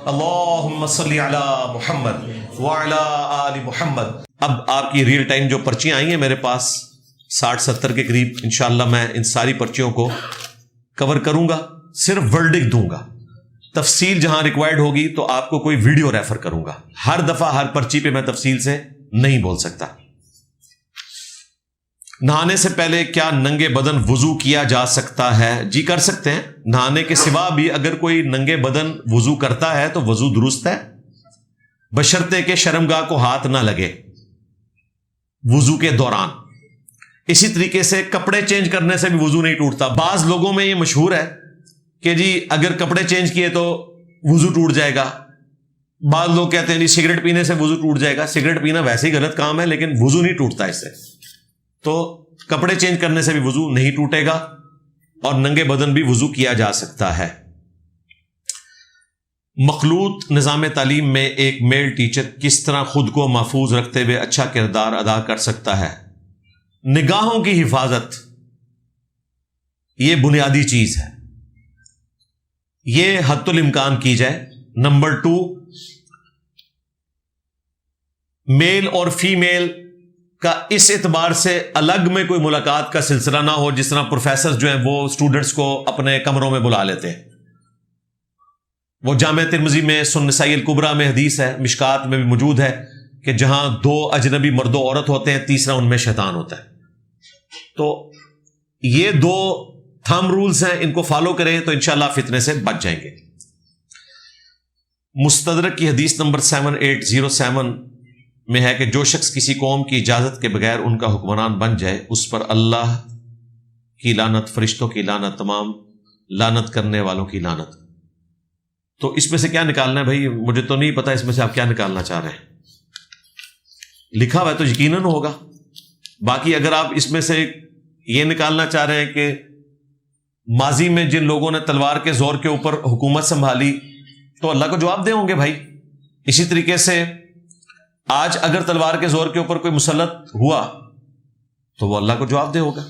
اللہم صلی علی محمد وعلی آل محمد۔ اب آپ کی ریئل ٹائم جو پرچیاں آئی ہیں میرے پاس 60-70 کے قریب، انشاءاللہ میں ان ساری پرچیوں کو کور کروں گا، صرف ورڈک دوں گا، تفصیل جہاں ریکوائرڈ ہوگی تو آپ کو کوئی ویڈیو ریفر کروں گا، ہر دفعہ ہر پرچی پہ میں تفصیل سے نہیں بول سکتا۔ نہانے سے پہلے کیا ننگے بدن وضو کیا جا سکتا ہے؟ جی کر سکتے ہیں، نہانے کے سوا بھی اگر کوئی ننگے بدن وضو کرتا ہے تو وضو درست ہے، بشرطے کہ شرمگاہ کو ہاتھ نہ لگے وضو کے دوران۔ اسی طریقے سے کپڑے چینج کرنے سے بھی وضو نہیں ٹوٹتا۔ بعض لوگوں میں یہ مشہور ہے کہ جی اگر کپڑے چینج کیے تو وضو ٹوٹ جائے گا، بعض لوگ کہتے ہیں جی سگریٹ پینے سے وضو ٹوٹ جائے گا۔ سگریٹ پینا ویسے ہی غلط کام ہے لیکن وضو نہیں ٹوٹتا اس سے، تو کپڑے چینج کرنے سے بھی وضو نہیں ٹوٹے گا، اور ننگے بدن بھی وضو کیا جا سکتا ہے۔ مخلوط نظام تعلیم میں ایک میل ٹیچر کس طرح خود کو محفوظ رکھتے ہوئے اچھا کردار ادا کر سکتا ہے؟ نگاہوں کی حفاظت یہ بنیادی چیز ہے، یہ حد الامکان کی جائے۔ نمبر 2، میل اور فیمیل کا اس اعتبار سے الگ میں کوئی ملاقات کا سلسلہ نہ ہو جس طرح پروفیسر جو ہیں وہ اسٹوڈنٹس کو اپنے کمروں میں بلا لیتے ہیں۔ وہ جامع ترمذی میں سنن نسائی الکبریٰ میں حدیث ہے، مشکات میں بھی موجود ہے کہ جہاں 2 اجنبی مرد و عورت ہوتے ہیں، تیسرا ان میں شیطان ہوتا ہے۔ تو یہ 2 تھم رولز ہیں، ان کو فالو کریں تو انشاءاللہ فتنے سے بچ جائیں گے۔ مستدرک کی حدیث نمبر 7807 میں ہے کہ جو شخص کسی قوم کی اجازت کے بغیر ان کا حکمران بن جائے اس پر اللہ کی لعنت، فرشتوں کی لعنت، تمام لعنت کرنے والوں کی لعنت۔ تو اس میں سے کیا نکالنا ہے بھائی؟ مجھے تو نہیں پتا اس میں سے آپ کیا نکالنا چاہ رہے ہیں، لکھا ہوا ہے تو یقیناً ہوگا۔ باقی اگر آپ اس میں سے یہ نکالنا چاہ رہے ہیں کہ ماضی میں جن لوگوں نے تلوار کے زور کے اوپر حکومت سنبھالی تو اللہ کو جواب دے ہوں گے بھائی، اسی طریقے سے آج اگر تلوار کے زور کے اوپر کوئی مسلط ہوا تو وہ اللہ کو جواب دے ہوگا۔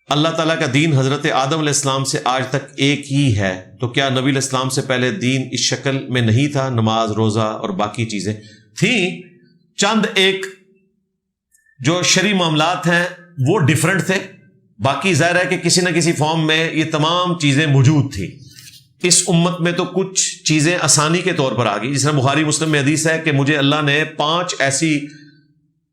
اللہ تعالیٰ کا دین حضرت آدم علیہ السلام سے آج تک ایک ہی ہے، تو کیا نبی علیہ السلام سے پہلے دین اس شکل میں نہیں تھا؟ نماز، روزہ اور باقی چیزیں تھیں، چند ایک جو شرعی معاملات ہیں وہ ڈیفرنٹ تھے، باقی ظاہر ہے کہ کسی نہ کسی فارم میں یہ تمام چیزیں موجود تھیں۔ اس امت میں تو کچھ چیزیں آسانی کے طور پر آ گئی، جس طرح بخاری مسلم میں حدیث ہے کہ مجھے اللہ نے 5 ایسی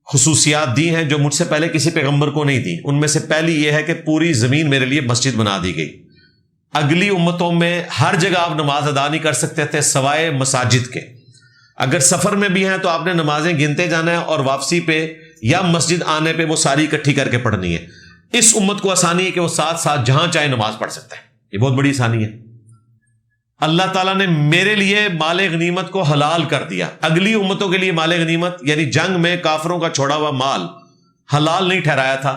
خصوصیات دی ہیں جو مجھ سے پہلے کسی پیغمبر کو نہیں دی۔ ان میں سے پہلی یہ ہے کہ پوری زمین میرے لیے مسجد بنا دی گئی۔ اگلی امتوں میں ہر جگہ آپ نماز ادا نہیں کر سکتے تھے سوائے مساجد کے، اگر سفر میں بھی ہیں تو آپ نے نمازیں گنتے جانا ہے اور واپسی پہ یا مسجد آنے پہ وہ ساری اکٹھی کر کے پڑھنی ہے۔ اس امت کو آسانی ہے کہ وہ ساتھ ساتھ جہاں چاہے نماز پڑھ سکتا ہے، یہ بہت بڑی آسانی ہے۔ اللہ تعالیٰ نے میرے لیے مال غنیمت کو حلال کر دیا، اگلی امتوں کے لیے مال غنیمت یعنی جنگ میں کافروں کا چھوڑا ہوا مال حلال نہیں ٹھہرایا تھا،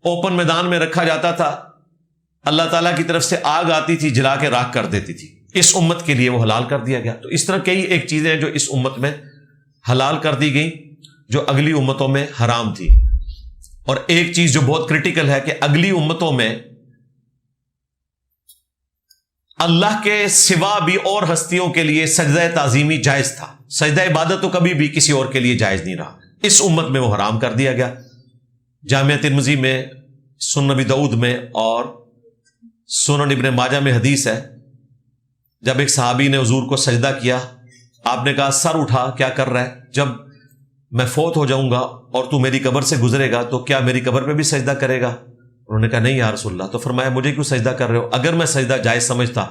اوپن میدان میں رکھا جاتا تھا، اللہ تعالیٰ کی طرف سے آگ آتی تھی جلا کے راکھ کر دیتی تھی، اس امت کے لیے وہ حلال کر دیا گیا۔ تو اس طرح کئی ایک چیزیں جو اس امت میں حلال کر دی گئی جو اگلی امتوں میں حرام تھی۔ اور ایک چیز جو بہت کریٹیکل ہے کہ اگلی امتوں میں اللہ کے سوا بھی اور ہستیوں کے لیے سجدہ تعظیمی جائز تھا، سجدہ عبادت تو کبھی بھی کسی اور کے لیے جائز نہیں رہا، اس امت میں وہ حرام کر دیا گیا۔ جامع ترمذی میں، سنن ابی داؤد میں اور سنن ابن ماجہ میں حدیث ہے، جب ایک صحابی نے حضور کو سجدہ کیا، آپ نے کہا سر اٹھا، کیا کر رہا ہے؟ جب میں فوت ہو جاؤں گا اور تو میری قبر سے گزرے گا تو کیا میری قبر پہ بھی سجدہ کرے گا؟ انہوں نے کہا نہیں یا رسول اللہ۔ تو فرمایا مجھے کیوں سجدہ کر رہے ہو؟ اگر میں سجدہ جائز سمجھتا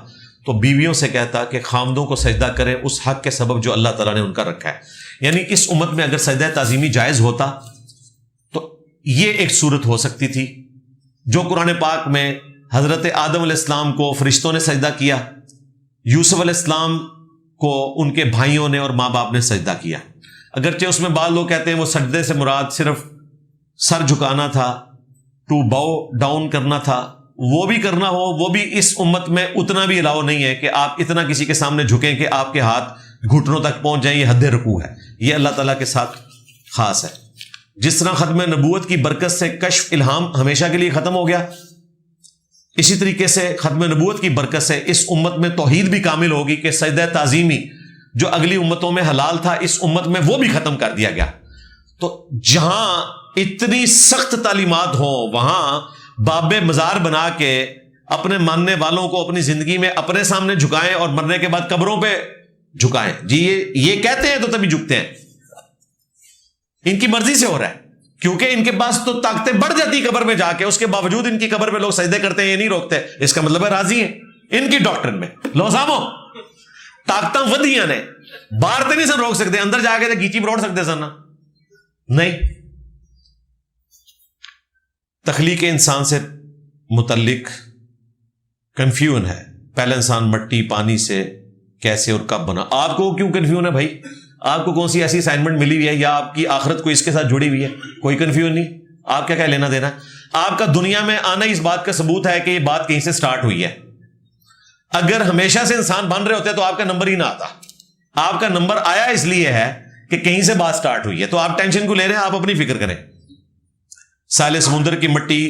تو بیویوں سے کہتا کہ خامدوں کو سجدہ کریں اس حق کے سبب جو اللہ تعالیٰ نے ان کا رکھا ہے۔ یعنی اس امت میں اگر سجدہ تعظیمی جائز ہوتا تو یہ ایک صورت ہو سکتی تھی جو قرآن پاک میں حضرت آدم علیہ السلام کو فرشتوں نے سجدہ کیا، یوسف علیہ السلام کو ان کے بھائیوں نے اور ماں باپ نے سجدہ کیا۔ اگرچہ اس میں بعض لوگ کہتے ہیں وہ سجدے سے مراد صرف سر جھکانا تھا، ٹو باؤ ڈاؤن کرنا تھا، وہ بھی کرنا ہو، وہ بھی اس امت میں اتنا بھی الاؤ نہیں ہے کہ آپ اتنا کسی کے سامنے جھکیں کہ آپ کے ہاتھ گھٹنوں تک پہنچ جائیں، یہ حد رکوع ہے، یہ اللہ تعالیٰ کے ساتھ خاص ہے۔ جس طرح ختم نبوت کی برکت سے کشف الہام ہمیشہ کے لیے ختم ہو گیا، اسی طریقے سے ختم نبوت کی برکت سے اس امت میں توحید بھی کامل ہوگی کہ سجدہ تعظیمی جو اگلی امتوں میں حلال تھا اس امت میں وہ بھی ختم کر دیا گیا. تو جہاں اتنی سخت تعلیمات ہوں وہاں باب مزار بنا کے اپنے ماننے والوں کو اپنی زندگی میں اپنے سامنے جھکائیں اور مرنے کے بعد قبروں پہ جھکائیں. جی یہ کہتے ہیں تو تبھی جھکتے ہیں. ان کی مرضی سے ہو رہا ہے کیونکہ ان کے پاس تو طاقتیں بڑھ جاتی قبر میں جا کے, اس کے باوجود ان کی قبر میں لوگ سجدے کرتے ہیں, یہ نہیں روکتے. اس کا مطلب ہے راضی ہیں ان کی ڈاکٹرن میں. لو سامو طاقتیں ودیاں نے, باہر تو نہیں سن روک سکتے, اندر جا کے گیچی بروڑ سکتے سن نا, نہیں. تخلیق انسان سے متعلق کنفیوژن ہے. پہلا انسان مٹی پانی سے کیسے اور کب بنا. آپ کو کیوں کنفیوژن ہے بھائی؟ آپ کو کون سی ایسی اسائنمنٹ ملی ہوئی ہے یا آپ کی آخرت کو اس کے ساتھ جڑی ہوئی ہے؟ کوئی کنفیوژن نہیں. آپ کیا لینا دینا. آپ کا دنیا میں آنا اس بات کا ثبوت ہے کہ یہ بات کہیں سے سٹارٹ ہوئی ہے. اگر ہمیشہ سے انسان بن رہے ہوتے تو آپ کا نمبر ہی نہ آتا. آپ کا نمبر آیا اس لیے ہے کہ کہیں سے بات سٹارٹ ہوئی ہے. تو آپ ٹینشن کو لے رہے ہیں, آپ اپنی فکر کریں. ساحل سمندر کی مٹی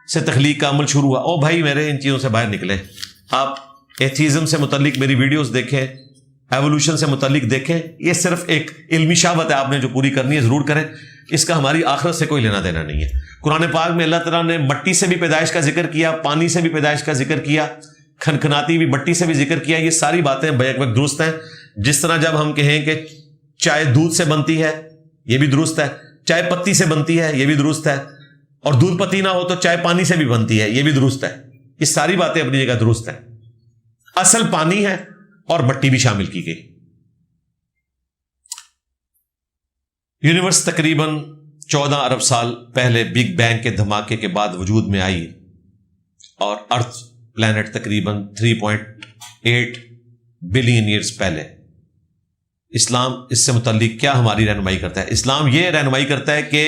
سے تخلیق کا عمل شروع ہوا. او بھائی میرے ان چیزوں سے باہر نکلے. آپ ایتھیزم سے متعلق میری ویڈیوز دیکھیں, ایوولوشن سے متعلق دیکھیں. یہ صرف ایک علمی شہوت ہے, آپ نے جو پوری کرنی ہے ضرور کریں. اس کا ہماری آخرت سے کوئی لینا دینا نہیں ہے. قرآن پاک میں اللہ تعالیٰ نے مٹی سے بھی پیدائش کا ذکر کیا, پانی سے بھی پیدائش کا ذکر کیا, کھنکھناتی بھی مٹی سے بھی ذکر کیا. یہ ساری باتیں بیک وقت درست ہیں. جس طرح جب ہم کہیں کہ چائے دودھ سے بنتی ہے یہ بھی درست ہے, چائے پتی سے بنتی ہے یہ بھی درست ہے, اور دودھ پتی نہ ہو تو چائے پانی سے بھی بنتی ہے یہ بھی درست ہے. یہ ساری باتیں اپنی جگہ درست ہیں. اصل پانی ہے اور مٹی بھی شامل کی گئی. یونیورس تقریباً 14 ارب سال پہلے بگ بینگ کے دھماکے کے بعد وجود میں آئی, اور ارتھ پلانٹ تقریباً 3.8 بلین ایئرز پہلے. اسلام اس سے متعلق کیا ہماری رہنمائی کرتا ہے؟ اسلام یہ رہنمائی کرتا ہے کہ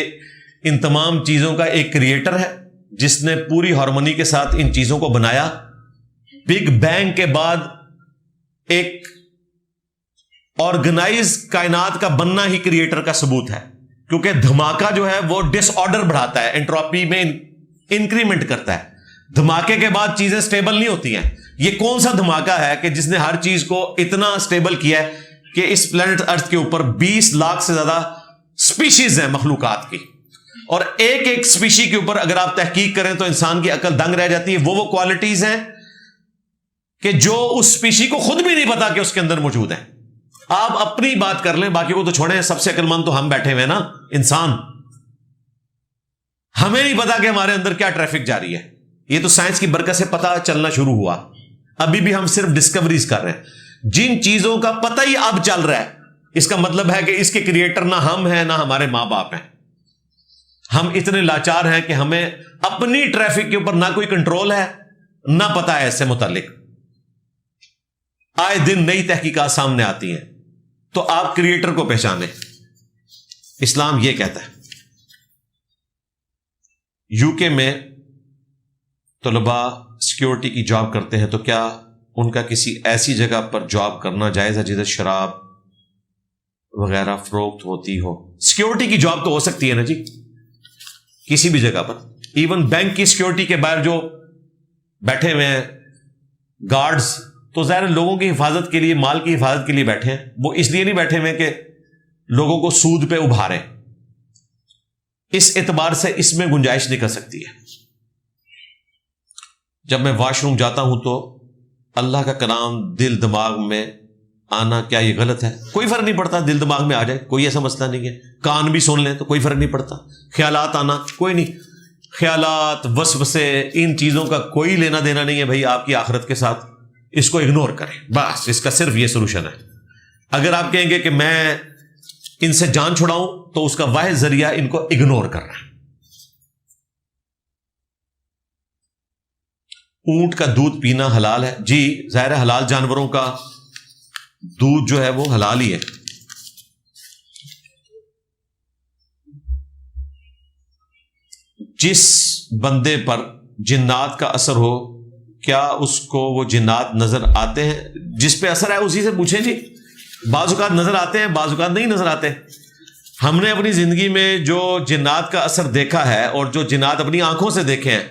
ان تمام چیزوں کا ایک کریٹر ہے جس نے پوری ہارمونی کے ساتھ ان چیزوں کو بنایا. بگ بینگ کے بعد ایک آرگنائز کائنات کا بننا ہی کریٹر کا ثبوت ہے, کیونکہ دھماکہ جو ہے وہ ڈس آرڈر بڑھاتا ہے, انٹروپی میں انکریمنٹ کرتا ہے. دھماکے کے بعد چیزیں سٹیبل نہیں ہوتی ہیں. یہ کون سا دھماکہ ہے کہ جس نے ہر چیز کو اتنا سٹیبل کیا ہے کہ اس پلانٹ ارتھ کے اوپر 20 لاکھ سے زیادہ سپیشیز ہیں مخلوقات کی, اور ایک ایک سپیشی کے اوپر اگر آپ تحقیق کریں تو انسان کی عقل دنگ رہ جاتی ہے. وہ کوالٹیز ہیں کہ جو اس سپیشی کو خود بھی نہیں پتا کہ اس کے اندر موجود ہیں. آپ اپنی بات کر لیں, باقی کو تو چھوڑیں. سب سے عقل مند تو ہم بیٹھے ہوئے نا انسان, ہمیں نہیں پتا کہ ہمارے اندر کیا ٹریفک جاری ہے. یہ تو سائنس کی برکت سے پتا چلنا شروع ہوا. ابھی بھی ہم صرف ڈسکوریز کر رہے ہیں. جن چیزوں کا پتہ ہی اب چل رہا ہے, اس کا مطلب ہے کہ اس کے کریٹر نہ ہم ہیں نہ ہمارے ماں باپ ہیں. ہم اتنے لاچار ہیں کہ ہمیں اپنی ٹریفک کے اوپر نہ کوئی کنٹرول ہے نہ پتا ہے اس سے متعلق. آئے دن نئی تحقیقات سامنے آتی ہیں, تو آپ کریٹر کو پہچانیں. اسلام یہ کہتا ہے. یو کے میں طلباء سیکیورٹی کی جاب کرتے ہیں, تو کیا ان کا کسی ایسی جگہ پر جاب کرنا جائز ہے جدھر شراب وغیرہ فروخت ہوتی ہو؟ سیکیورٹی کی جاب تو ہو سکتی ہے نا جی, کسی بھی جگہ پر. ایون بینک کی سیکیورٹی کے باہر جو بیٹھے ہوئے ہیں گارڈز, تو ظاہر لوگوں کی حفاظت کے لیے, مال کی حفاظت کے لیے بیٹھے ہیں. وہ اس لیے نہیں بیٹھے ہوئے کہ لوگوں کو سود پہ ابھاریں. اس اعتبار سے اس میں گنجائش نہیں کر سکتی ہے. جب میں واش روم جاتا ہوں تو اللہ کا کلام دل دماغ میں آنا کیا یہ غلط ہے؟ کوئی فرق نہیں پڑتا, دل دماغ میں آ جائے, کوئی ایسا مسئلہ نہیں ہے. کان بھی سن لیں تو کوئی فرق نہیں پڑتا. خیالات آنا کوئی نہیں. خیالات, وسوسے, ان چیزوں کا کوئی لینا دینا نہیں ہے بھائی آپ کی آخرت کے ساتھ. اس کو اگنور کریں بس. اس کا صرف یہ سولوشن ہے. اگر آپ کہیں گے کہ میں ان سے جان چھڑاؤں تو اس کا واحد ذریعہ ان کو اگنور کرنا ہے. اونٹ کا دودھ پینا حلال ہے؟ جی ظاہر حلال جانوروں کا دودھ جو ہے وہ حلال ہی ہے. جس بندے پر جنات کا اثر ہو, کیا اس کو وہ جنات نظر آتے ہیں؟ جس پہ اثر ہے اسی سے پوچھیں جی. بعض اوقات نظر آتے ہیں, بعض اوقات نہیں نظر آتے. ہم نے اپنی زندگی میں جو جنات کا اثر دیکھا ہے اور جو جنات اپنی آنکھوں سے دیکھے ہیں,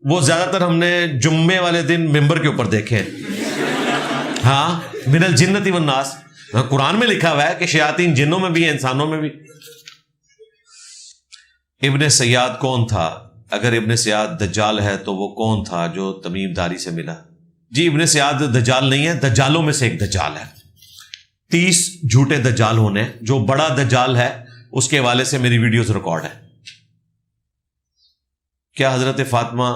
وہ زیادہ تر ہم نے جمعے والے دن ممبر کے اوپر دیکھے ہیں. ہاں من الجنت والناس، قرآن میں لکھا ہوا ہے کہ شیاطین جنوں میں بھی ہیں انسانوں میں بھی. ابن سیاد کون تھا؟ اگر ابن سیاد دجال ہے تو وہ کون تھا جو تمیم داری سے ملا؟ جی ابن سیاد دجال نہیں ہے، دجالوں میں سے ایک دجال ہے. 30 جھوٹے دجال ہونے، جو بڑا دجال ہے اس کے حوالے سے میری ویڈیوز ریکارڈ ہے. کیا حضرت فاطمہ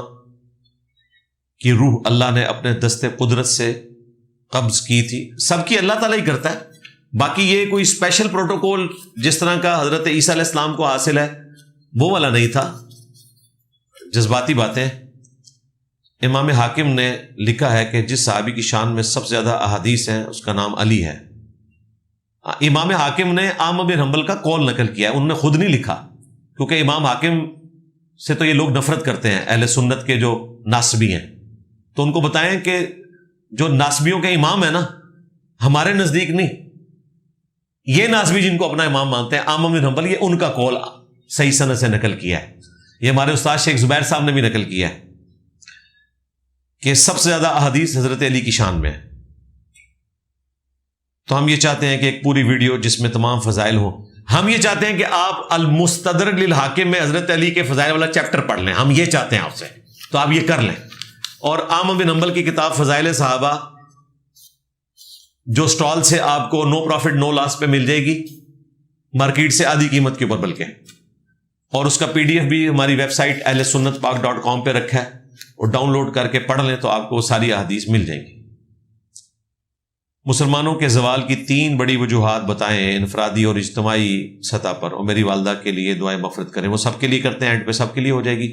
کی روح اللہ نے اپنے دست قدرت سے قبض کی تھی؟ سب کی اللہ تعالیٰ ہی کرتا ہے. باقی یہ کوئی اسپیشل پروٹوکول جس طرح کا حضرت عیسیٰ علیہ السلام کو حاصل ہے وہ والا نہیں تھا، جذباتی باتیں. امام حاکم نے لکھا ہے کہ جس صحابی کی شان میں سب سے زیادہ احادیث ہیں اس کا نام علی ہے. امام حاکم نے احمد بن حنبل کا قول نقل کیا ہے، انہوں نے خود نہیں لکھا، کیونکہ امام حاکم سے تو یہ لوگ نفرت کرتے ہیں، اہل سنت کے جو ناسبی ہیں. تو ان کو بتائیں کہ جو ناسبیوں کے امام ہیں نا، ہمارے نزدیک نہیں، یہ ناسبی جن کو اپنا امام مانتے ہیں احمد بن حنبل، یہ ان کا قول صحیح سند سے نقل کیا ہے. یہ ہمارے استاد شیخ زبیر صاحب نے بھی نقل کیا ہے کہ سب سے زیادہ احادیث حضرت علی کی شان میں ہے. تو ہم یہ چاہتے ہیں کہ ایک پوری ویڈیو جس میں تمام فضائل ہوں. ہم یہ چاہتے ہیں کہ آپ المستدرک للحاکم میں حضرت علی کے فضائل والا چیپٹر پڑھ لیں، ہم یہ چاہتے ہیں آپ سے، تو آپ یہ کر لیں. اور احمد بن حنبل کی کتاب فضائل صحابہ جو سٹال سے آپ کو نو پروفٹ نو لاس پہ مل جائے گی، مارکیٹ سے آدھی قیمت کے اوپر بلکہ. اور اس کا پی ڈی ایف بھی ہماری ویب سائٹ ahlsunnatpak.com پہ رکھا ہے، اور ڈاؤن لوڈ کر کے پڑھ لیں تو آپ کو ساری احادیث مل جائیں گی. مسلمانوں کے زوال کی 3 بڑی وجوہات بتائیں انفرادی اور اجتماعی سطح پر، اور میری والدہ کے لیے دعائیں مغفرت کریں. وہ سب کے لیے کرتے ہیں، اینڈ پہ سب کے لیے ہو جائے گی.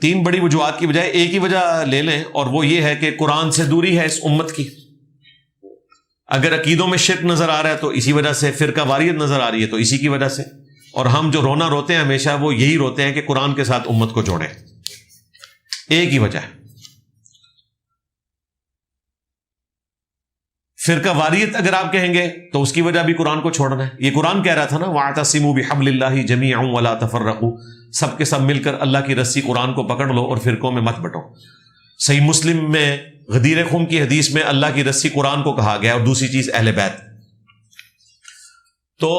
3 بڑی وجوہات کی بجائے ایک ہی وجہ لے لیں، اور وہ یہ ہے کہ قرآن سے دوری ہے اس امت کی. اگر عقیدوں میں شرک نظر آ رہا ہے تو اسی وجہ سے، فرقہ واریت نظر آ رہی ہے تو اسی کی وجہ سے، اور ہم جو رونا روتے ہیں ہمیشہ وہ یہی روتے ہیں کہ قرآن کے ساتھ امت کو جوڑیں. ایک ہی وجہ ہے. فرقہ واریت اگر آپ کہیں گے تو اس کی وجہ بھی قرآن کو چھوڑنا ہے. یہ قرآن کہہ رہا تھا نا، وَاعْتَصِمُوا بِحَبْلِ اللَّهِ جَمِيعًا وَلَا تَفَرَّقُوا، سب کے سب مل کر اللہ کی رسی قرآن کو پکڑ لو اور فرقوں میں مت بٹو. صحیح مسلم میں غدیر خم کی حدیث میں اللہ کی رسی قرآن کو کہا گیا، اور دوسری چیز اہل بیت. تو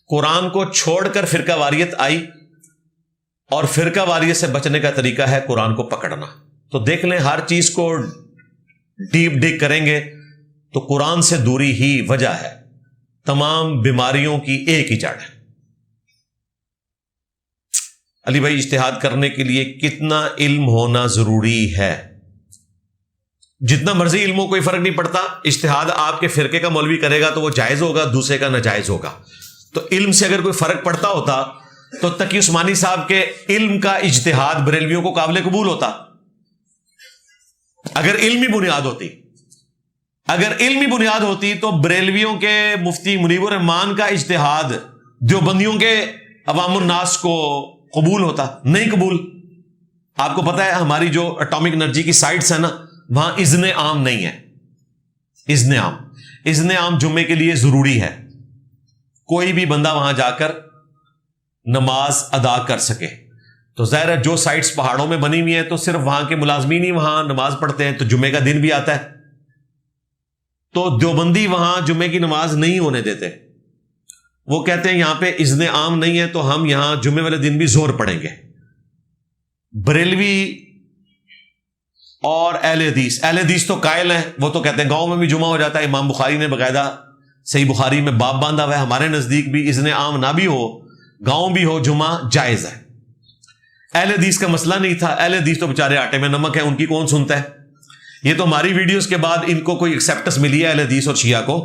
قرآن کو چھوڑ کر فرقہ واریت آئی، اور فرقہ واریت سے بچنے کا طریقہ ہے قرآن کو پکڑنا. تو دیکھ لیں، ہر چیز کو ڈیپ ڈگ کریں گے تو قرآن سے دوری ہی وجہ ہے. تمام بیماریوں کی ایک ہی جڑ ہے. علی بھائی، اجتہاد کرنے کے لیے کتنا علم ہونا ضروری ہے؟ جتنا مرضی علم ہو کوئی فرق نہیں پڑتا. اجتہاد آپ کے فرقے کا مولوی کرے گا تو وہ جائز ہوگا، دوسرے کا ناجائز ہوگا. تو علم سے اگر کوئی فرق پڑتا ہوتا تو تقی عثمانی صاحب کے علم کا اجتہاد بریلویوں کو قابل قبول ہوتا. اگر علمی بنیاد ہوتی تو بریلویوں کے مفتی منیب الرحمان کا اجتہاد دیوبندیوں کے عوام الناس کو قبول ہوتا. نہیں قبول. آپ کو پتا ہے ہماری جو اٹامک انرجی کی سائٹس ہیں نا، وہاں اذن عام نہیں ہے. اذن عام جمعے کے لیے ضروری ہے، کوئی بھی بندہ وہاں جا کر نماز ادا کر سکے. تو ظاہر ہے جو سائٹس پہاڑوں میں بنی ہوئی ہیں تو صرف وہاں کے ملازمین ہی وہاں نماز پڑھتے ہیں، تو جمعے کا دن بھی آتا ہے. تو دیوبندی وہاں جمعے کی نماز نہیں ہونے دیتے. وہ کہتے ہیں یہاں پہ اذن عام نہیں ہے تو ہم یہاں جمعے والے دن بھی زور پڑیں گے. بریلوی اور اہل حدیث تو قائل ہیں، وہ تو کہتے ہیں گاؤں میں بھی جمعہ ہو جاتا ہے. امام بخاری نے باقاعدہ صحیح بخاری میں باب باندھا ہوا ہے. ہمارے نزدیک بھی اذن عام نہ بھی ہو، گاؤں بھی ہو، جمعہ جائز ہے. اہل حدیث کا مسئلہ نہیں تھا. اہل حدیث تو بےچارے آٹے میں نمک ہے، ان کی کون سنتا ہے. یہ تو ہماری ویڈیوز کے بعد ان کو کوئی ایکسیپٹنس ملی ہے اہل حدیث اور شیعہ کو.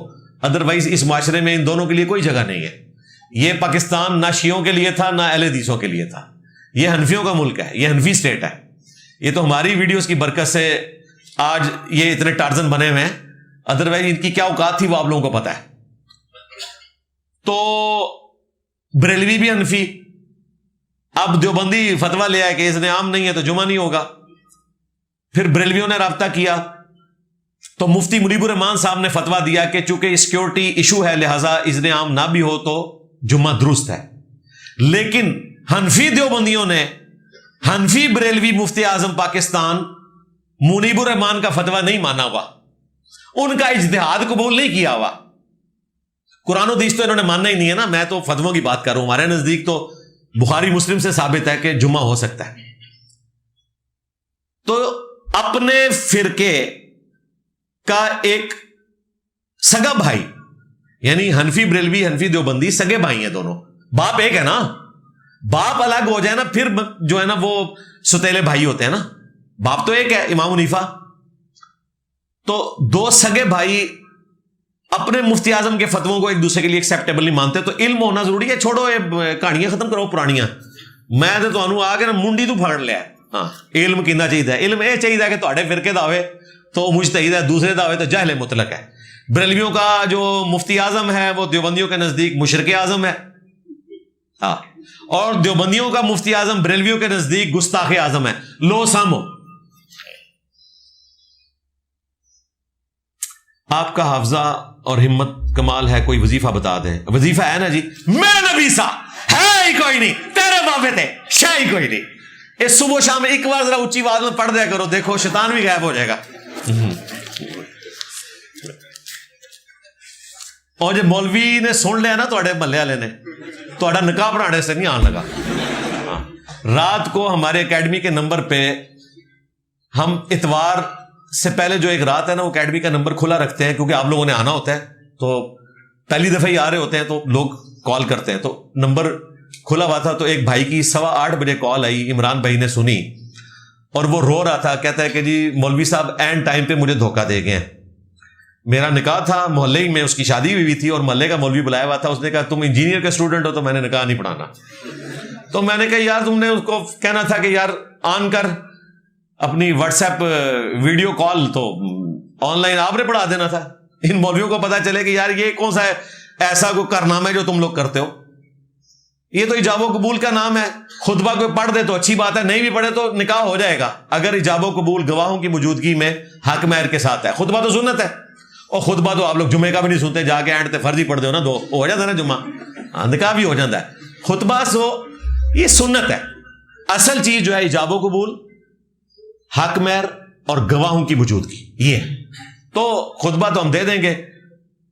ادروائز اس معاشرے میں ان دونوں کے لیے کوئی جگہ نہیں ہے. یہ پاکستان نہ شیعوں کے لیے تھا نہ اہل حدیثوں کے لیے تھا. یہ حنفیوں کا ملک ہے، یہ حنفی اسٹیٹ ہے. یہ تو ہماری ویڈیوز کی برکت سے آج یہ اتنے ٹارزن بنے ہوئے ہیں. ادروائز ان کی کیا اوقات تھی وہ آپ لوگوں کو پتا ہے. تو بریلوی بھی حنفی، اب دیوبندی فتویٰ لے آئے کہ اذن عام نہیں ہے تو جمعہ نہیں ہوگا. پھر بریلویوں نے رابطہ کیا تو مفتی منیب الرحمان صاحب نے فتویٰ دیا کہ چونکہ سیکیورٹی ایشو ہے لہذا اذن عام نہ بھی ہو تو جمعہ درست ہے. لیکن حنفی دیوبندیوں نے حنفی بریلوی مفتی اعظم پاکستان منیب الرحمان کا فتویٰ نہیں مانا ہوا, ان کا اجتہاد قبول نہیں کیا ہوا. قرآن و حدیث تو انہوں نے ماننا ہی نہیں ہے نا, میں تو فتووں کی بات کر رہا ہوں. ہمارے نزدیک تو بخاری مسلم سے ثابت ہے کہ جمعہ ہو سکتا ہے. تو اپنے فرقے کا ایک سگا بھائی, یعنی حنفی بریلوی حنفی دیوبندی سگے بھائی ہیں دونوں, باپ ایک ہے نا, باپ الگ ہو جائے نا پھر جو ہے نا وہ ستیلے بھائی ہوتے ہیں نا, باپ تو ایک ہے امام حنیفہ. تو دو سگے بھائی اپنے مفتی اعظم کے فتووں کو ایک دوسرے کے لیے ایکسیپٹیبل نہیں مانتے. تو علم ہونا ضروری ہے, چھوڑو یہ کہانیاں ختم کرو پرانیاں. میں تو انہوں آ کے نا منڈی تو پھاڑ لیا. ہاں علم کتنا چاہیے, علم یہ چاہیے کہ تھوڑے فرقے دا ہوئے تو مجتہد ہے, دوسرے دا ہوئے تو جاہل مطلق ہے. بریلویوں کا جو مفتی اعظم ہے وہ دیوبندیوں کے نزدیک مشرک اعظم ہے, ہاں, اور دیوبندیوں کا مفتی اعظم بریلویوں کے نزدیک گستاخ اعظم ہے. لو سامو, آپ کا حافظہ اور ہمت کمال ہے, کوئی وظیفہ بتا دیں. وظیفہ ہے نا جی, میرا نبی سا ہے ہی کوئی نہیں, تیرے بابے تھے شاہ ہی کوئی نہیں. اس صبح شام ایک بار ذرا اونچی آواز میں پڑھ دیا کرو, دیکھو شیطان بھی غائب ہو جائے گا. اور جو مولوی نے سن لیا نا تھوڑے محلے والے نے, تھوڑا نکاح پڑھانے سے نہیں آن لگا. رات کو ہمارے اکیڈمی کے نمبر پہ ہم اتوار سے پہلے جو ایک رات ہے نا, وہ اکیڈمی کا نمبر کھلا رکھتے ہیں, کیونکہ آپ لوگوں نے آنا ہوتا ہے تو پہلی دفعہ ہی آ رہے ہوتے ہیں تو لوگ کال کرتے ہیں. تو نمبر کھلا ہوا تھا, تو ایک بھائی کی 8:15 بجے کال آئی, عمران بھائی نے سنی اور وہ رو رہا تھا. کہتا ہے کہ جی مولوی صاحب اینڈ ٹائم پہ مجھے دھوکہ دے گئے ہیں. میرا نکاح تھا محلے ہی میں, اس کی شادی ہوئی تھی اور محلے کا مولوی بلایا ہوا تھا. اس نے کہا تم انجینئر کے اسٹوڈنٹ ہو تو میں نے نکاح نہیں پڑھانا. تو میں نے کہا یار تم نے اس کو کہنا تھا کہ یار آن کر اپنی واٹس ایپ ویڈیو کال, تو آن لائن آپ نے پڑھا دینا تھا. ان مولویوں کو پتا چلے کہ یار یہ کون سا ہے ایسا کوئی کارنامہ ہے جو تم لوگ کرتے ہو. یہ تو ایجاب و قبول کا نام ہے. خطبہ کوئی پڑھ دے تو اچھی بات ہے, نہیں بھی پڑھے تو نکاح ہو جائے گا اگر ایجاب و قبول گواہوں کی موجودگی میں حق مہر کے ساتھ ہے. خطبہ تو سنت ہے, اور خطبہ تو آپ لوگ جمعے کا بھی نہیں سنتے, جا کے اینڈ تے فرضی پڑھ دو نا, دو ہو جاتا ہے نا جمعہ, نکاح بھی ہو جاتا ہے. خطبہ سو یہ سنت ہے. اصل چیز جو ہے ایجاب و قبول, حق مہر اور گواہوں کی موجودگی, یہ ہے. تو خطبہ تو ہم دے دیں گے,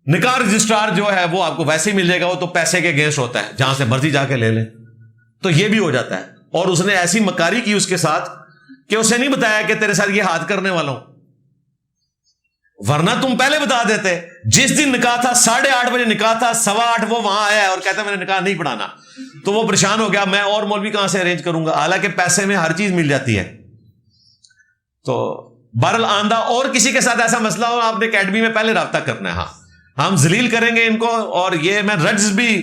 نکاح رجسٹرار جو ہے وہ آپ کو ویسے ہی مل جائے گا, وہ تو پیسے کے اگینسٹ ہوتا ہے, جہاں سے مرضی جا کے لے لیں. تو یہ بھی ہو جاتا ہے. اور اس نے ایسی مکاری کی اس کے ساتھ کہ اسے نہیں بتایا کہ تیرے ساتھ یہ ہاتھ کرنے والا ہوں, ورنہ تم پہلے بتا دیتے. جس دن نکاح تھا 8:30 بجے نکاح تھا, 8:15 وہ وہاں آیا اور کہتا میں نے نکاح نہیں پڑھانا. تو وہ پریشان ہو گیا, میں اور مولوی کہاں سے ارینج کروں گا, حالانکہ پیسے میں ہر چیز مل جاتی ہے. تو بہرحال آندہ اور کسی کے ساتھ ایسا مسئلہ ہو, آپ نے اکیڈمی میں پہلے رابطہ کرنا ہے. ہاں ہم ذلیل کریں گے ان کو, اور یہ میں رجز بھی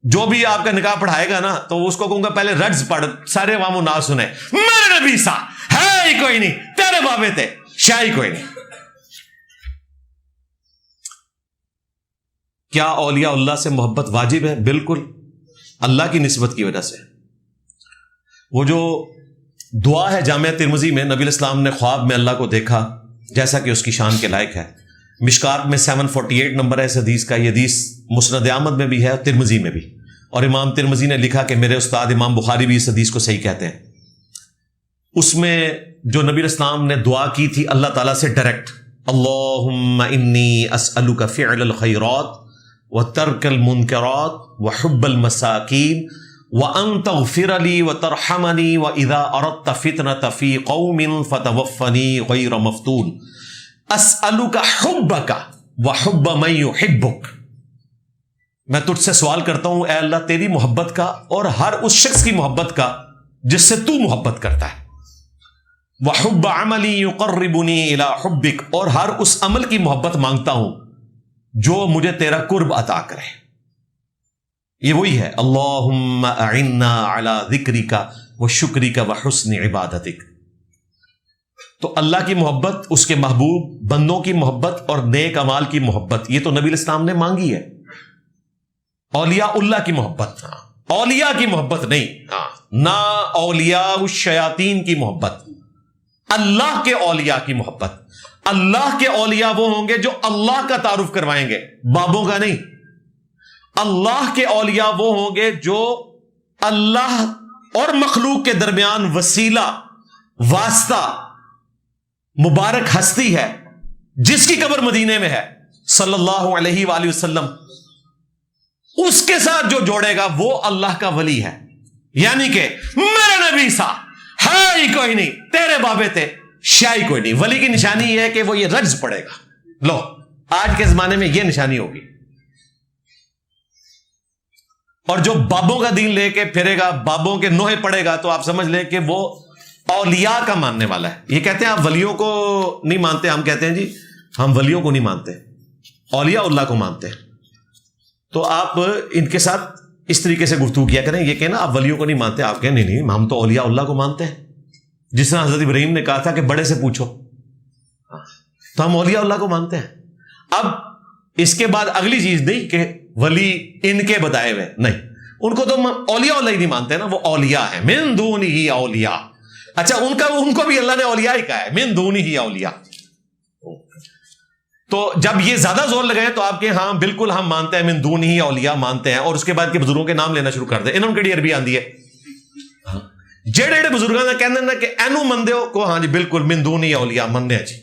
جو بھی آپ کا نکاح پڑھائے گا نا تو اس کو کہوں گا پہلے رجز پڑھ, سارے عوام و ناس سنیں. میرے نبی سا ہے ہی کوئی نہیں, تیرے بابے تھے شاہ ہی کوئی نہیں. کیا اولیاء اللہ سے محبت واجب ہے؟ بالکل, اللہ کی نسبت کی وجہ سے. وہ جو دعا ہے جامعہ ترمذی میں, نبی الاسلام نے خواب میں اللہ کو دیکھا جیسا کہ اس کی شان کے لائق ہے. مشکات میں 748 نمبر ہے اس حدیث کا. یہ حدیث مسند احمد میں بھی ہے اور ترمذی میں بھی, اور امام ترمذی نے لکھا کہ میرے استاد امام بخاری بھی اس حدیث کو صحیح کہتے ہیں. اس میں جو نبی الاسلام نے دعا کی تھی اللہ تعالیٰ سے ڈائریکٹ, اللہم انی اسألک فعل الخیرات وترک المنکرات وحب المساکین وَأَن تَغْفِرَ لِي وَتَرْحَمَنِي وَإِذَا أَرَدْتَ فِتْنَةَ فِي قَوْمٍ فَتَوَفَّنِي غَيْرَ مَفْتُونٍ أَسْأَلُكَ حُبَّكَ وَحُبَّ مَن يُحِبُّكَ. میں تجھ سے سوال کرتا ہوں اے اللہ تیری محبت کا اور ہر اس شخص کی محبت کا جس سے تو محبت کرتا ہے. وَحُبَّ عَمَلٍ يُقَرِّبُنِي إِلَىٰ حُبِّكَ, اور ہر اس عمل کی محبت مانگتا ہوں جو مجھے تیرا قرب عطا کرے. یہ وہی ہے اللہم اعنا علی ذکرک وشکرک وحسن عبادتک. تو اللہ کی محبت, اس کے محبوب بندوں کی محبت اور نیک اعمال کی محبت, یہ تو نبی الاسلام نے مانگی ہے. اولیاء اللہ کی محبت, اولیاء کی محبت نہیں, نہ اولیاء الشیاطین کی محبت, اللہ کے اولیاء کی محبت. اللہ کے اولیاء وہ ہوں گے جو اللہ کا تعارف کروائیں گے, بابوں کا نہیں. اللہ کے اولیاء وہ ہوں گے جو اللہ اور مخلوق کے درمیان وسیلہ واسطہ مبارک ہستی ہے جس کی قبر مدینے میں ہے صلی اللہ علیہ وآلہ وسلم، اس کے ساتھ جو جوڑے گا وہ اللہ کا ولی ہے. یعنی کہ میرے نبی سا ہے ہی کوئی نہیں، تیرے بابے تھے شاہی کوئی نہیں. ولی کی نشانی یہ ہے کہ وہ یہ رجز پڑے گا. لو آج کے زمانے میں یہ نشانی ہوگی. اور جو بابوں کا دین لے کے پھرے گا، بابوں کے نوحے پڑے گا، تو آپ سمجھ لیں کہ وہ اولیاء کا ماننے والا ہے. یہ کہتے ہیں آپ ولیوں کو نہیں مانتے، ہم کہتے ہیں جی ہم ولیوں کو نہیں مانتے، اولیاء اللہ کو مانتے ہیں. تو آپ ان کے ساتھ اس طریقے سے گفتگو کیا کریں. یہ کہنا آپ ولیوں کو نہیں مانتے، آپ کہیں نہیں ہم تو اولیاء اللہ کو مانتے ہیں. جس طرح حضرت ابراہیم نے کہا تھا کہ بڑے سے پوچھو، تو ہم اولیاء اللہ کو مانتے ہیں. اب اس کے بعد اگلی چیز نہیں کہ ولی ان کے بتائے ہوئے، نہیں، ان کو تو اولیاء اللہ ہی نہیں مانتے نا، وہ اولیاء ہیں. من دونہ اولیاء. اچھا ان کو بھی اللہ نے اولیاء ہی کہا ہے، من دونہ اولیاء. تو جب یہ زیادہ زور لگائے تو آپ کے ہاں بالکل ہم مانتے ہیں، من دونہ اولیاء مانتے ہیں. اور اس کے بعد کے بزرگوں کے نام لینا شروع کر دیں. انہوں نے کیڑی عربی آندی ہے جڑے جڑے بزرگوں نے کہنے نا کہ اینو مندے ہو کو، ہاں جی بالکل من دونہ اولیاء مننے جی،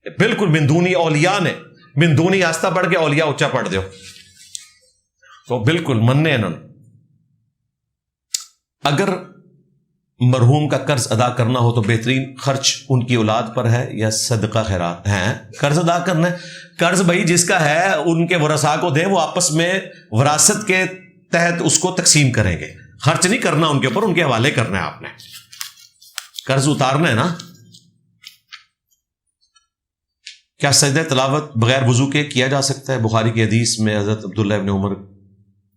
بالکل من دونہ اولیاء نے من دونہ آستہ پڑھ کے اولیاء اچھا پڑھ دیو، تو بالکل مننے انہوں نے. اگر مرحوم کا قرض ادا کرنا ہو تو بہترین خرچ ان کی اولاد پر ہے یا صدقہ خیرات ہے؟ قرض ادا کرنا ہے، قرض بھائی جس کا ہے ان کے ورثاء کو دیں، وہ آپس میں وراثت کے تحت اس کو تقسیم کریں گے. خرچ نہیں کرنا ان کے اوپر، ان کے حوالے کرنا ہے. آپ نے قرض اتارنا ہے نا. کیا سجدہ تلاوت بغیر وضو کے کیا جا سکتا ہے؟ بخاری کی حدیث میں حضرت عبداللہ ابن عمر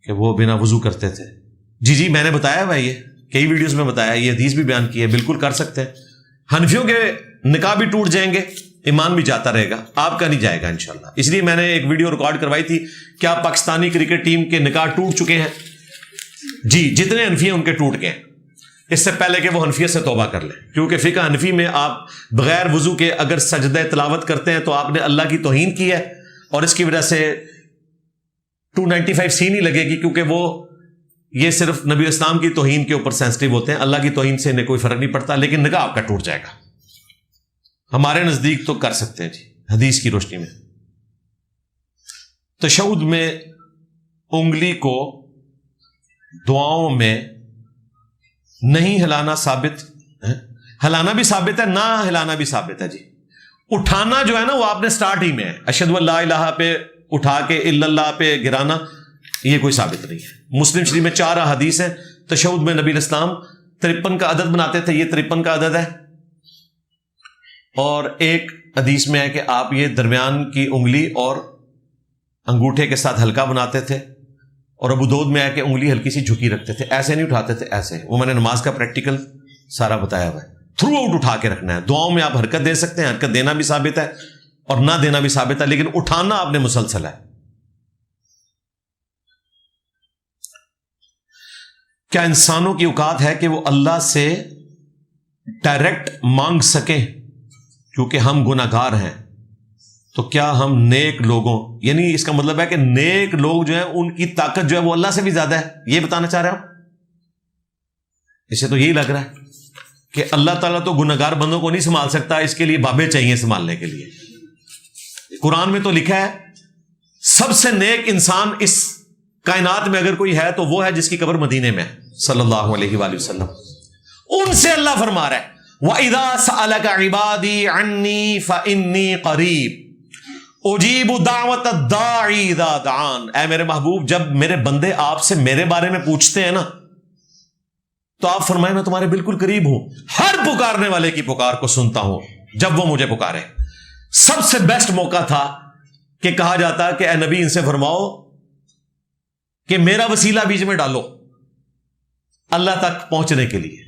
کہ وہ بنا وضو کرتے تھے. جی میں نے بتایا ہوا، یہ کئی ویڈیوز میں بتایا، یہ حدیث بھی بیان کی ہے، بالکل کر سکتے ہیں. حنفیوں کے نکاح بھی ٹوٹ جائیں گے، ایمان بھی جاتا رہے گا، آپ کا نہیں جائے گا انشاءاللہ. اس لیے میں نے ایک ویڈیو ریکارڈ کروائی تھی، کیا پاکستانی کرکٹ ٹیم کے نکاح ٹوٹ چکے ہیں؟ جی جتنے حنفی ہیں ان کے ٹوٹ گئے. اس سے پہلے کہ وہ حنفیت سے توبہ کر لیں، کیونکہ فقہ حنفی میں آپ بغیر وضو کے اگر سجدہ تلاوت کرتے ہیں تو آپ نے اللہ کی توہین کی ہے، اور اس کی وجہ سے 295C نہیں لگے گی، کیونکہ وہ یہ صرف نبی اسلام کی توہین کے اوپر سینسٹیو ہوتے ہیں. اللہ کی توہین سے انہیں کوئی فرق نہیں پڑتا، لیکن نکاح آپ کا ٹوٹ جائے گا. ہمارے نزدیک تو کر سکتے ہیں جی حدیث کی روشنی میں. تشہد میں انگلی کو دعاؤں میں نہیں ہلانا ثابت ہے؟ ہلانا بھی ثابت ہے، نہ ہلانا بھی ثابت ہے. جی اٹھانا جو ہے نا وہ آپ نے سٹارٹ ہی میں ہے، اشہد ان لا الہ پہ اٹھا کے الا اللہ پہ گرانا، یہ کوئی ثابت نہیں ہے. مسلم شریف میں 4 حدیث ہیں. تشہد میں نبی الاسلام 53 کا عدد بناتے تھے، یہ 53 کا عدد ہے. اور ایک حدیث میں ہے کہ آپ یہ درمیان کی انگلی اور انگوٹھے کے ساتھ ہلکا بناتے تھے. اور ابو داؤد میں ہے کہ انگلی ہلکی سی جھکی رکھتے تھے، ایسے نہیں اٹھاتے تھے، ایسے. وہ میں نے نماز کا پریکٹیکل سارا بتایا ہوا ہے. تھرو آؤٹ اٹھا کے رکھنا ہے. دعاؤں میں آپ حرکت دے سکتے ہیں، حرکت دینا بھی ثابت ہے اور نہ دینا بھی ثابت ہے، لیکن اٹھانا آپ نے مسلسل ہے. کیا انسانوں کی اوقات ہے کہ وہ اللہ سے ڈائریکٹ مانگ سکیں کیونکہ ہم گناہ گار ہیں؟ تو کیا ہم نیک لوگوں، یعنی اس کا مطلب ہے کہ نیک لوگ جو ہیں ان کی طاقت جو ہے وہ اللہ سے بھی زیادہ ہے، یہ بتانا چاہ رہے ہو؟ اسے تو یہی لگ رہا ہے کہ اللہ تعالیٰ تو گناہ گار بندوں کو نہیں سنبھال سکتا، اس کے لیے بابے چاہیے سنبھالنے کے لیے. قرآن میں تو لکھا ہے سب سے نیک انسان اس کائنات میں اگر کوئی ہے تو وہ ہے جس کی قبر مدینے میں ہے صلی اللہ علیہ وآلہ وسلم. ان سے اللہ فرما رہا ہے وَإِذَا سَأَلَكَ عِبَادِي عَنِّي فَإِنِّي قَرِيبٌ اجیب دعوت الداعی اذا دعان. اے میرے محبوب، جب میرے بندے آپ سے میرے بارے میں پوچھتے ہیں نا تو آپ فرمائیں میں تمہارے بالکل قریب ہوں، ہر پکارنے والے کی پکار کو سنتا ہوں جب وہ مجھے پکارے. سب سے بیسٹ موقع تھا کہ کہا جاتا کہ اے نبی ان سے فرماؤ کہ میرا وسیلہ بیچ میں ڈالو اللہ تک پہنچنے کے لیے.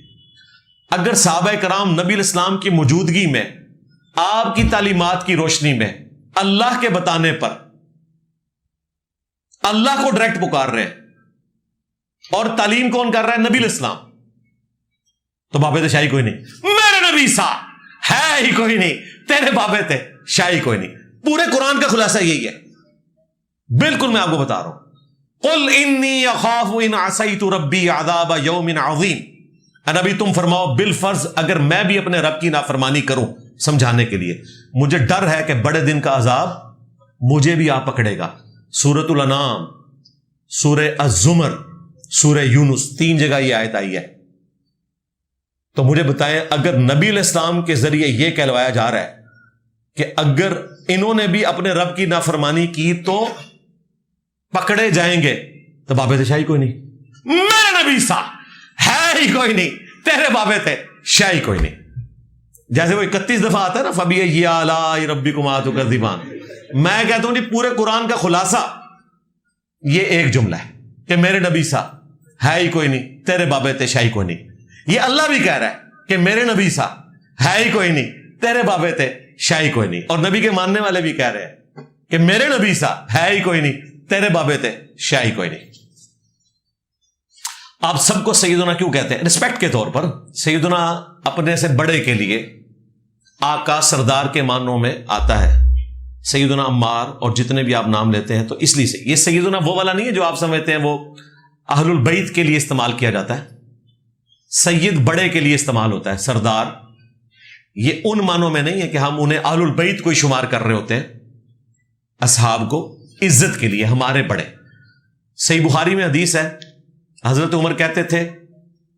اگر صحابہ کرام نبی الاسلام کی موجودگی میں آپ کی تعلیمات کی روشنی میں اللہ کے بتانے پر اللہ کو ڈائریکٹ پکار رہے ہیں اور تعلیم کون کر رہا ہے؟ نبی الاسلام. تو بابے تھے شاہی کوئی نہیں، میرے نبی سا ہے ہی کوئی نہیں، تیرے بابے تھے شاہی کوئی نہیں. پورے قرآن کا خلاصہ یہی ہے، بالکل میں آپ کو بتا رہا ہوں. قل انی اخاف ان عصیت ربی عذاب یوم عظیم، نبی تم فرماؤ بالفرض اگر میں بھی اپنے رب کی نافرمانی کروں، سمجھانے کے لیے مجھے ڈر ہے کہ بڑے دن کا عذاب مجھے بھی آ پکڑے گا۔ سورۃ الانعام، سورہ الزمر، سورہ یونس، 3 جگہ یہ آیت آئی ہے۔ تو مجھے بتائیں اگر نبی علیہ السلام کے ذریعے یہ کہلوایا جا رہا ہے کہ اگر انہوں نے بھی اپنے رب کی نافرمانی کی تو پکڑے جائیں گے، تو بابے تھے شاہی کوئی نہیں، میرے نبی سا ہے ہی کوئی نہیں، تیرے بابے تھے شاہی کوئی نہیں۔ جیسے وہ 31 دفعہ آتا ہے نا فَبِأَيِّ آلَاءِ رَبِّكُمَا تُكَذِّبَانِ، میں کہتا ہوں جی پورے قرآن کا خلاصہ یہ ایک جملہ ہے کہ میرے نبی سا ہے ہی کوئی نہیں، تیرے بابے تھے شاہی کوئی نہیں۔ یہ اللہ بھی کہہ رہا ہے کہ میرے نبی سا ہے ہی کوئی نہیں، تیرے بابے تھے شاہی کوئی نہیں، اور نبی کے ماننے والے بھی کہہ رہے ہیں کہ میرے نبی سا ہے ہی کوئی نہیں، تیرے بابے تھے شاہی کوئی نہیں۔ آپ سب کو سیدنا کیوں کہتے ہیں؟ رسپیکٹ کے طور پر۔ سیدنا اپنے سے بڑے کے لیے آقا سردار کے معنوں میں آتا ہے، سیدنا عمار اور جتنے بھی آپ نام لیتے ہیں، تو اس لیے سے یہ سیدنا وہ والا نہیں ہے جو آپ سمجھتے ہیں وہ اہل البیت کے لیے استعمال کیا جاتا ہے۔ سید بڑے کے لیے استعمال ہوتا ہے، سردار یہ ان معنوں میں نہیں ہے کہ ہم انہیں اہل البیت کو شمار کر رہے ہوتے ہیں، اصحاب کو عزت کے لیے ہمارے بڑے۔ صحیح بخاری میں حدیث ہے، حضرت عمر کہتے تھے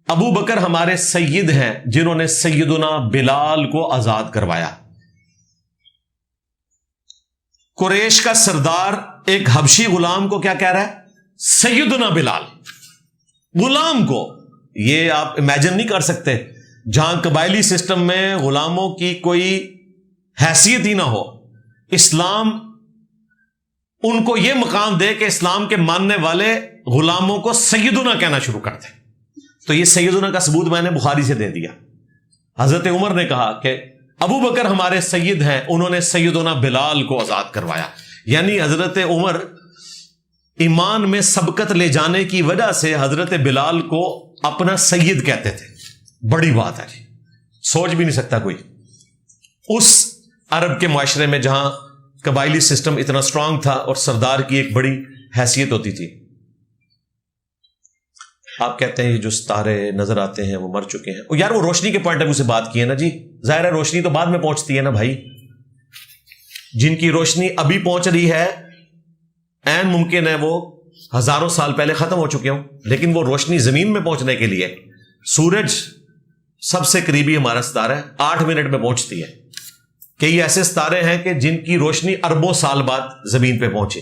ابو بکر ہمارے سید ہیں جنہوں نے سیدنا بلال کو آزاد کروایا۔ قریش کا سردار ایک حبشی غلام کو کیا کہہ رہا ہے؟ سیدنا بلال۔ غلام کو، یہ آپ امیجن نہیں کر سکتے جہاں قبائلی سسٹم میں غلاموں کی کوئی حیثیت ہی نہ ہو، اسلام ان کو یہ مقام دے کہ اسلام کے ماننے والے غلاموں کو سیدنا کہنا شروع کر دیں۔ تو یہ سیدنا کا ثبوت میں نے بخاری سے دے دیا۔ حضرت عمر نے کہا کہ ابو بکر ہمارے سید ہیں، انہوں نے سیدنا بلال کو آزاد کروایا۔ یعنی حضرت عمر ایمان میں سبقت لے جانے کی وجہ سے حضرت بلال کو اپنا سید کہتے تھے۔ بڑی بات ہے جی، سوچ بھی نہیں سکتا کوئی اس عرب کے معاشرے میں جہاں قبائلی سسٹم اتنا سٹرانگ تھا اور سردار کی ایک بڑی حیثیت ہوتی تھی۔ آپ کہتے ہیں یہ جو ستارے نظر آتے ہیں وہ مر چکے ہیں، یار وہ روشنی کے پوائنٹ آف ویو سے بات کی ہے نا جی، ظاہر ہے روشنی تو بعد میں پہنچتی ہے نا بھائی۔ جن کی روشنی ابھی پہنچ رہی ہے عین ممکن ہے وہ ہزاروں سال پہلے ختم ہو چکے ہوں، لیکن وہ روشنی زمین میں پہنچنے کے لیے سورج سب سے قریبی ہمارا ستارہ ہے، 8 منٹ میں پہنچتی ہے۔ کئی ایسے ستارے ہیں کہ جن کی روشنی اربوں سال بعد زمین پہ پہنچی،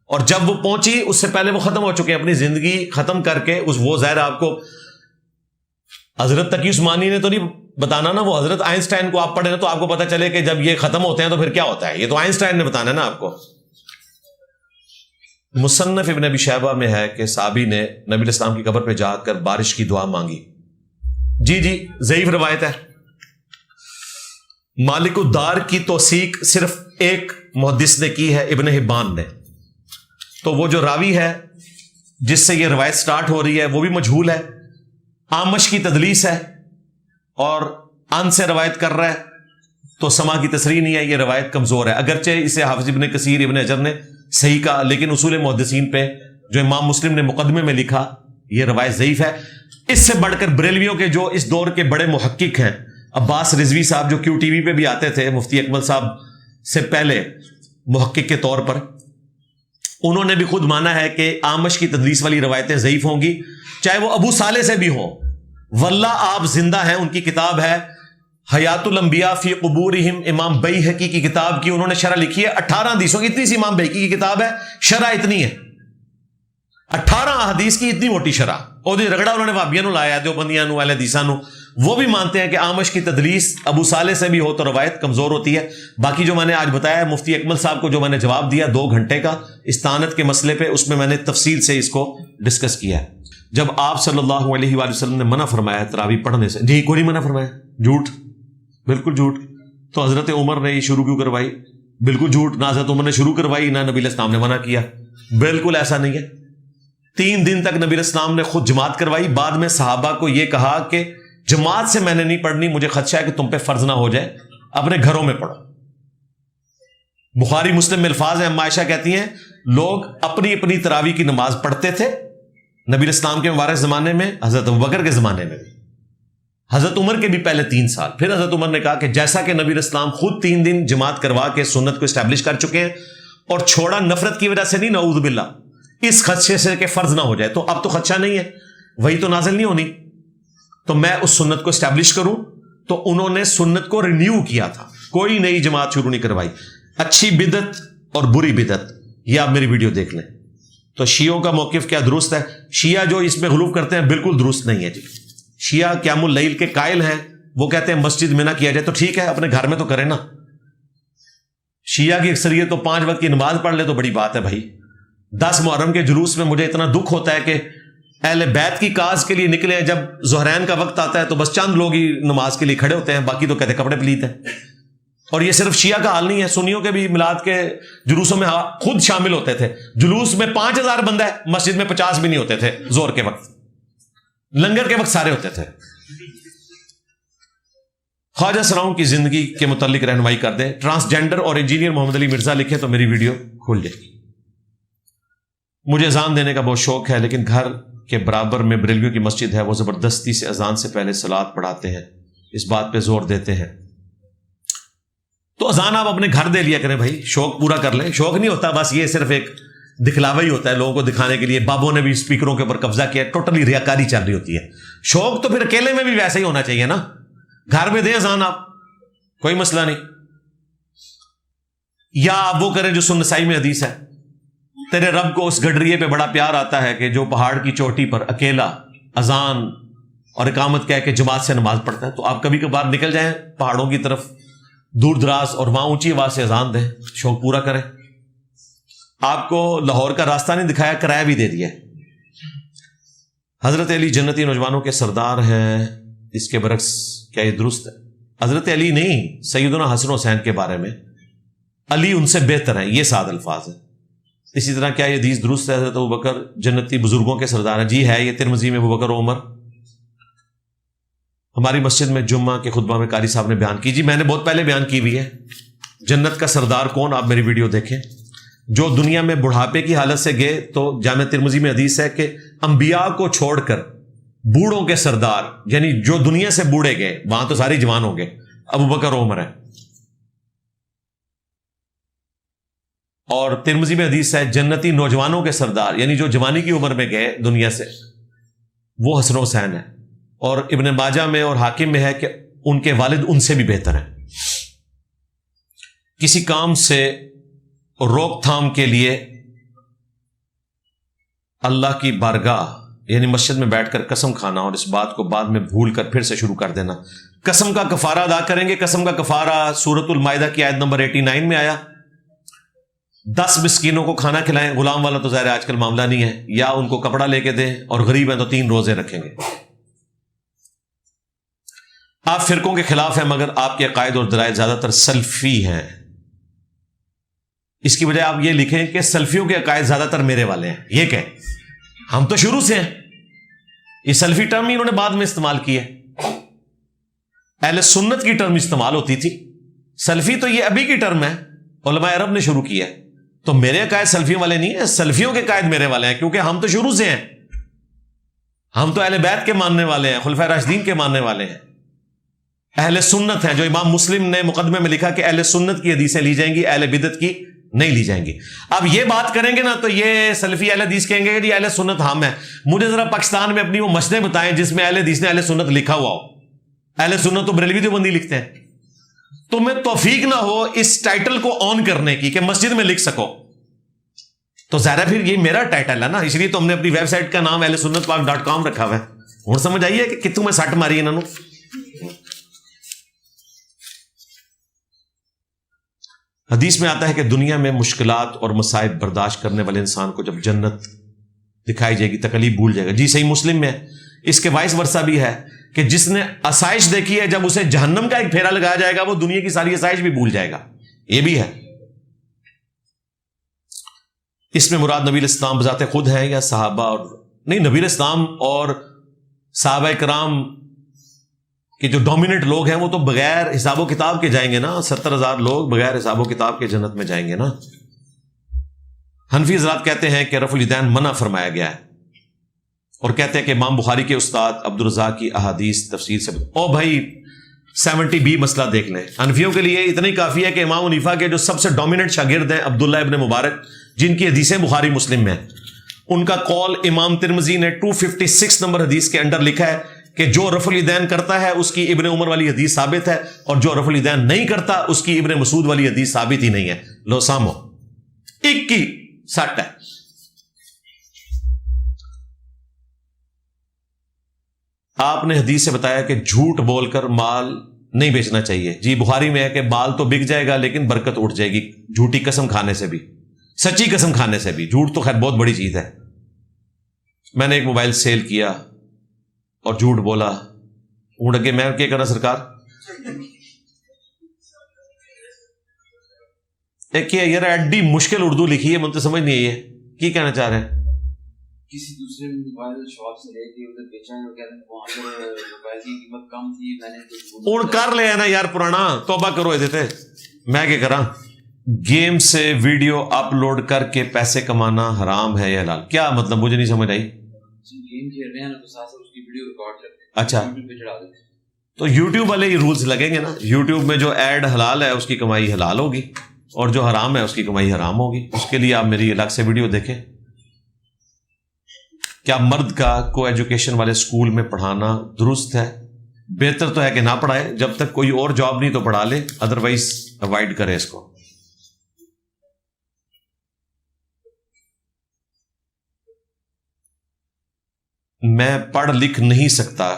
اور جب وہ پہنچی اس سے پہلے وہ ختم ہو چکے ہیں، اپنی زندگی ختم کر کے وہ ظاہر آپ کو حضرت تقی عثمانی نے تو نہیں بتانا نا، وہ حضرت آئنسٹائن کو آپ پڑھیں تو آپ کو پتہ چلے کہ جب یہ ختم ہوتے ہیں تو پھر کیا ہوتا ہے، یہ تو آئنسٹائن نے بتانا ہے نا آپ کو۔ مصنف ابن ابی شیبہ میں ہے کہ صحابی نے نبی علیہ السلام کی قبر پہ جا کر بارش کی دعا مانگی۔ جی ضعیف روایت ہے۔ مالک الدار کی توثیق صرف ایک محدث نے کی ہے، ابن حبان نے، تو وہ جو راوی ہے جس سے یہ روایت سٹارٹ ہو رہی ہے وہ بھی مجہول ہے، آمش کی تدلیس ہے اور ان سے روایت کر رہا ہے، تو سما کی تصریح نہیں ہے، یہ روایت کمزور ہے، اگرچہ اسے حافظ ابن کثیر ابن حجر نے صحیح کہا، لیکن اصول محدثین پہ جو امام مسلم نے مقدمے میں لکھا یہ روایت ضعیف ہے۔ اس سے بڑھ کر بریلویوں کے جو اس دور کے بڑے محقق ہیں، عباس رضوی صاحب جو کیو ٹی وی پہ بھی آتے تھے مفتی اکمل صاحب سے پہلے محقق کے طور پر، انہوں نے بھی خود مانا ہے کہ آمش کی تدلیس والی روایتیں ضعیف ہوں گی، چاہے وہ ابو صالح سے بھی ہوں۔ واللہ آپ زندہ ہیں، ان کی کتاب ہے حیات الانبیاء فی قبورہم، امام بیہقی کی کتاب کی انہوں نے شرح لکھی ہے 18 حدیثوں کی، اتنی سی امام بیہقی کی کتاب ہے، شرح اتنی ہے 18 حدیث کی، اتنی موٹی شرح، اور رگڑا انہوں نے وہابیاں نو لایا، دیوبندیاں نو، اہل حدیثاں نو، وہ بھی مانتے ہیں کہ آمش کی تدلیس ابو صالح سے بھی ہو تو روایت کمزور ہوتی ہے۔ باقی جو میں نے آج بتایا مفتی اکمل صاحب کو جو میں نے جواب دیا 2 گھنٹے کا استعانت کے مسئلے پہ، اس میں میں نے تفصیل سے اس کو ڈسکس کیا ہے۔ جب آپ صلی اللہ علیہ وآلہ وسلم نے منع فرمایا تراویح پڑھنے سے، جی کوئی نہیں منع فرمایا، جھوٹ، بالکل جھوٹ، تو حضرت عمر نے یہ شروع کیوں کروائی؟ بالکل جھوٹ، نہ حضرت عمر نے شروع کروائی نہ نبی علیہ السلام نے منع کیا، بالکل ایسا نہیں ہے۔ 3 دن تک نبی علیہ السلام نے خود جماعت کروائی، بعد میں صحابہ کو یہ کہا کہ جماعت سے میں نے نہیں پڑھنی، مجھے خدشہ ہے کہ تم پہ فرض نہ ہو جائے، اپنے گھروں میں پڑھو۔ بخاری مسلم میں الفاظ ہیں، اما عائشہ کہتی ہیں لوگ اپنی اپنی تراویح کی نماز پڑھتے تھے نبی اسلام کے مبارک زمانے میں، حضرت ابوبکر کے زمانے میں بھی، حضرت عمر کے بھی پہلے 3 سال. پھر حضرت عمر نے کہا کہ جیسا کہ نبی اسلام خود 3 دن جماعت کروا کے سنت کو اسٹیبلش کر چکے ہیں اور چھوڑا نفرت کی وجہ سے نہیں، نعوذ باللہ، اس خدشے سے کہ فرض نہ ہو جائے، تو اب تو خدشہ نہیں ہے، وہی تو نازل نہیں ہونی، تو میں اس سنت کو اسٹیبلش کروں. تو انہوں نے سنت کو رینیو کیا تھا، کوئی نئی جماعت شروع نہیں کروائی. اچھی بدعت اور بری بدعت، یہ آپ میری ویڈیو دیکھ لیں. تو شیعوں کا موقف کیا درست ہے؟ شیعہ جو اس میں غلو کرتے ہیں بالکل درست نہیں ہے جی. شیعہ قیام اللیل کے قائل ہیں، وہ کہتے ہیں مسجد میں نہ کیا جائے، تو ٹھیک ہے اپنے گھر میں تو کریں نا. شیعہ کی اکثریت تو 5 وقت کی نماز پڑھ لے تو بڑی بات ہے بھائی. 10 محرم کے جلوس میں مجھے اتنا دکھ ہوتا ہے کہ اہل بیت کی کاز کے لیے نکلے ہیں، جب ظہرین کا وقت آتا ہے تو بس چند لوگ ہی نماز کے لیے کھڑے ہوتے ہیں، باقی تو کہتے ہیں کپڑے پلیت ہیں. اور یہ صرف شیعہ کا حال نہیں ہے، سنیوں کے بھی میلاد کے جلوسوں میں خود شامل ہوتے تھے. جلوس میں 5000 بندہ ہے، مسجد میں 50 بھی نہیں ہوتے تھے. زور کے وقت، لنگر کے وقت سارے ہوتے تھے. خواجہ سراؤں کی زندگی کے متعلق رہنمائی کر دیں. ٹرانسجینڈر اور انجینئر محمد علی مرزا لکھے تو میری ویڈیو کھل جائے گی. مجھے اذان دینے کا بہت شوق ہے، لیکن گھر کے برابر میں بریلویوں کی مسجد ہے، وہ زبردستی سے اذان سے پہلے صلوات پڑھاتے ہیں، اس بات پہ زور دیتے ہیں. تو اذان آپ اپنے گھر دے لیا کریں بھائی، شوق پورا کر لیں. شوق نہیں ہوتا، بس یہ صرف ایک دکھلاوا ہی ہوتا ہے لوگوں کو دکھانے کے لیے. بابوں نے بھی اسپیکروں کے اوپر قبضہ کیا، ٹوٹلی ریاکاری چل رہی ہوتی ہے. شوق تو پھر اکیلے میں بھی ویسا ہی ہونا چاہیے نا. گھر میں دیں اذان آپ، کوئی مسئلہ نہیں. یا آپ وہ کریں جو سنن نسائی میں حدیث ہے، تیرے رب کو اس گڈریے پہ بڑا پیار آتا ہے کہ جو پہاڑ کی چوٹی پر اکیلا اذان اور اقامت کہہ کے جماعت سے نماز پڑھتا ہے. تو آپ کبھی کبھار نکل جائیں پہاڑوں کی طرف دور دراز اور وہاں اونچی آواز سے اذان دیں، شوق پورا کریں. آپ کو لاہور کا راستہ نہیں دکھایا، کرایہ بھی دے دیا. حضرت علی جنتی نوجوانوں کے سردار ہیں، اس کے برعکس کیا یہ درست ہے؟ حضرت علی نہیں، سیدنا حسن حسین کے بارے میں علی ان سے بہتر ہیں، یہ سات الفاظ ہیں. اسی طرح کیا یہ حدیث درست ہے حضرت ابوبکر جنتی بزرگوں کے سردار ہیں؟ جی ہے، یہ ترمذی میں ابوبکر و عمر. ہماری مسجد میں جمعہ کے خطبہ میں قاری صاحب نے بیان کی، جی میں نے بہت پہلے بیان کی ہوئی ہے. جنت کا سردار کون، آپ میری ویڈیو دیکھیں. جو دنیا میں بڑھاپے کی حالت سے گئے، تو جامع ترمذی میں حدیث ہے کہ انبیاء کو چھوڑ کر بوڑھوں کے سردار، یعنی جو دنیا سے بوڑھے گئے، وہاں تو سارے جوان ہوں گے، ابوبکر و عمر ہے. اور ترمذی میں حدیث ہے جنتی نوجوانوں کے سردار، یعنی جو جوانی کی عمر میں گئے دنیا سے، وہ حسن حسین ہے. اور ابن ماجہ میں اور حاکم میں ہے کہ ان کے والد ان سے بھی بہتر ہیں. کسی کام سے روک تھام کے لیے اللہ کی بارگاہ یعنی مسجد میں بیٹھ کر قسم کھانا اور اس بات کو بعد میں بھول کر پھر سے شروع کر دینا. قسم کا کفارہ ادا کریں گے. قسم کا کفارہ سورۃ المائدہ کی آیت نمبر 89 میں آیا. 10 مسکینوں کو کھانا کھلائیں. غلام والا تو ظاہر آج کل معاملہ نہیں ہے، یا ان کو کپڑا لے کے دیں، اور غریب ہیں تو 3 روزے رکھیں گے. آپ فرقوں کے خلاف ہیں، مگر آپ کے عقائد اور دلائل زیادہ تر سلفی ہیں. اس کی وجہ آپ یہ لکھیں کہ سلفیوں کے عقائد زیادہ تر میرے والے ہیں. یہ کہ ہم تو شروع سے ہیں. یہ سلفی ٹرم ہی انہوں نے بعد میں استعمال کی ہے. اہل سنت کی ٹرم استعمال ہوتی تھی. سلفی تو یہ ابھی کی ٹرم ہے، علماء عرب نے شروع کی ہے. تو میرے عقائد سلفیوں والے نہیں ہیں، سلفیوں کے عقائد میرے والے ہیں، کیونکہ ہم تو شروع سے ہیں. ہم تو اہل بیت کے ماننے والے ہیں، خلفائے راشدین کے ماننے والے ہیں. اہل سنت ہیں. جو امام مسلم نے مقدمے میں لکھا کہ اہل سنت کی حدیثیں لی جائیں گی، اہل بدعت کی نہیں لی جائیں گی. اب یہ بات کریں گے نا تو یہ سلفی اہل حدیث کہیں گے کہ اہل سنت ہم ہیں. مجھے ذرا پاکستان میں اپنی وہ مسجدیں بتائیں جس میں اہل حدیث نے اہل سنت لکھا ہوا ہو. اہل سنت تو بریلوی دیوبندی لکھتے ہیں. تمہیں توفیق نہ ہو اس ٹائٹل کو آن کرنے کی کہ مسجد میں لکھ سکو، تو ظاہر پھر یہ میرا ٹائٹل ہے نا، اس لیے تو ہم نے اپنی ویب سائٹ کا نام ahlsunnatpak.com رکھا ہوا ہے. ہوں سمجھ آئیے کہ کتوں میں سٹ ماری انہوں. حدیث میں آتا ہے کہ دنیا میں مشکلات اور مصائب برداشت کرنے والے انسان کو جب جنت دکھائی جائے گی تکلیف بھول جائے گا. جی صحیح مسلم میں اس کے وائس ورثہ بھی ہے کہ جس نے آسائش دیکھی ہے جب اسے جہنم کا ایک پھیرا لگایا جائے گا وہ دنیا کی ساری آسائش بھی بھول جائے گا. یہ بھی ہے. اس میں مراد نبی الاسلام بذات خود ہیں یا صحابہ؟ اور نہیں، نبی الاسلام اور صحابہ کرام کہ جو ڈومیننٹ لوگ ہیں وہ تو بغیر حساب و کتاب کے جائیں گے نا، 70,000 لوگ بغیر حساب و کتاب کے جنت میں جائیں گے نا۔ حنفی حضرات کہتے ہیں کہ رفع الیدین منع فرمایا گیا ہے، اور کہتے ہیں کہ امام بخاری کے استاد عبدالرزاق کی احادیث تفسیر سے او بھائی 70B مسئلہ دیکھ لیں۔ حنفیوں کے لیے اتنا ہی کافی ہے کہ امام حنیفہ کے جو سب سے ڈومیننٹ شاگرد ہیں عبداللہ ابن مبارک، جن کی حدیثیں بخاری مسلم میں ہیں، ان کا قول امام ترمذی نے 256 نمبر حدیث کے اندر لکھا ہے کہ جو رفع الیدین کرتا ہے اس کی ابن عمر والی حدیث ثابت ہے، اور جو رفع الیدین نہیں کرتا اس کی ابن مسعود والی حدیث ثابت ہی نہیں ہے۔ لو سامو، ایک کی سٹ ہے۔ آپ نے حدیث سے بتایا کہ جھوٹ بول کر مال نہیں بیچنا چاہیے، جی بخاری میں ہے کہ مال تو بک جائے گا لیکن برکت اٹھ جائے گی، جھوٹی قسم کھانے سے بھی، سچی قسم کھانے سے بھی۔ جھوٹ تو خیر بہت بڑی چیز ہے۔ میں نے ایک موبائل سیل کیا اور جھوٹ بولا، ہوں اگے میں کیا کرا سرکار؟ ایک یار ایڈی مشکل اردو لکھی ہے، مجھے تو سمجھ نہیں ہے کی کہنا چاہ رہے ہیں۔ کسی دوسرے موبائل شاپ سے لے کے ادھر بیچا ہے، وہ کہتے ہیں وہاں پر موبائل کی قیمت کم تھی، میں نے اون کر لیا نا یار پرانا، توبہ کرو یہ دیتے میں کیا کراں۔ گیم سے ویڈیو اپلوڈ کر کے پیسے کمانا حرام ہے یا حلال؟ کیا مطلب مجھے نہیں سمجھ آئی۔ گیم کھیل رہے ہیں تو ساتھ ساتھ اس کی ویڈیو ریکارڈ کرتے ہیں، اچھا یوٹیوب پہ چڑھا دیتے ہیں، تو یوٹیوب والے ہی رولز لگیں گے نا، یوٹیوب میں جو ایڈ حلال ہے اس کی کمائی حلال ہوگی، اور جو حرام ہے اس کی کمائی حرام ہوگی۔ اس کے لیے آپ میری الگ سے ویڈیو دیکھیں۔ کیا مرد کا کو ایجوکیشن والے اسکول میں پڑھانا درست ہے؟ بہتر تو ہے کہ نہ پڑھائے، جب تک کوئی اور جاب نہیں تو پڑھا لے، ادروائز اوائڈ کرے اس کو۔ میں پڑھ لکھ نہیں سکتا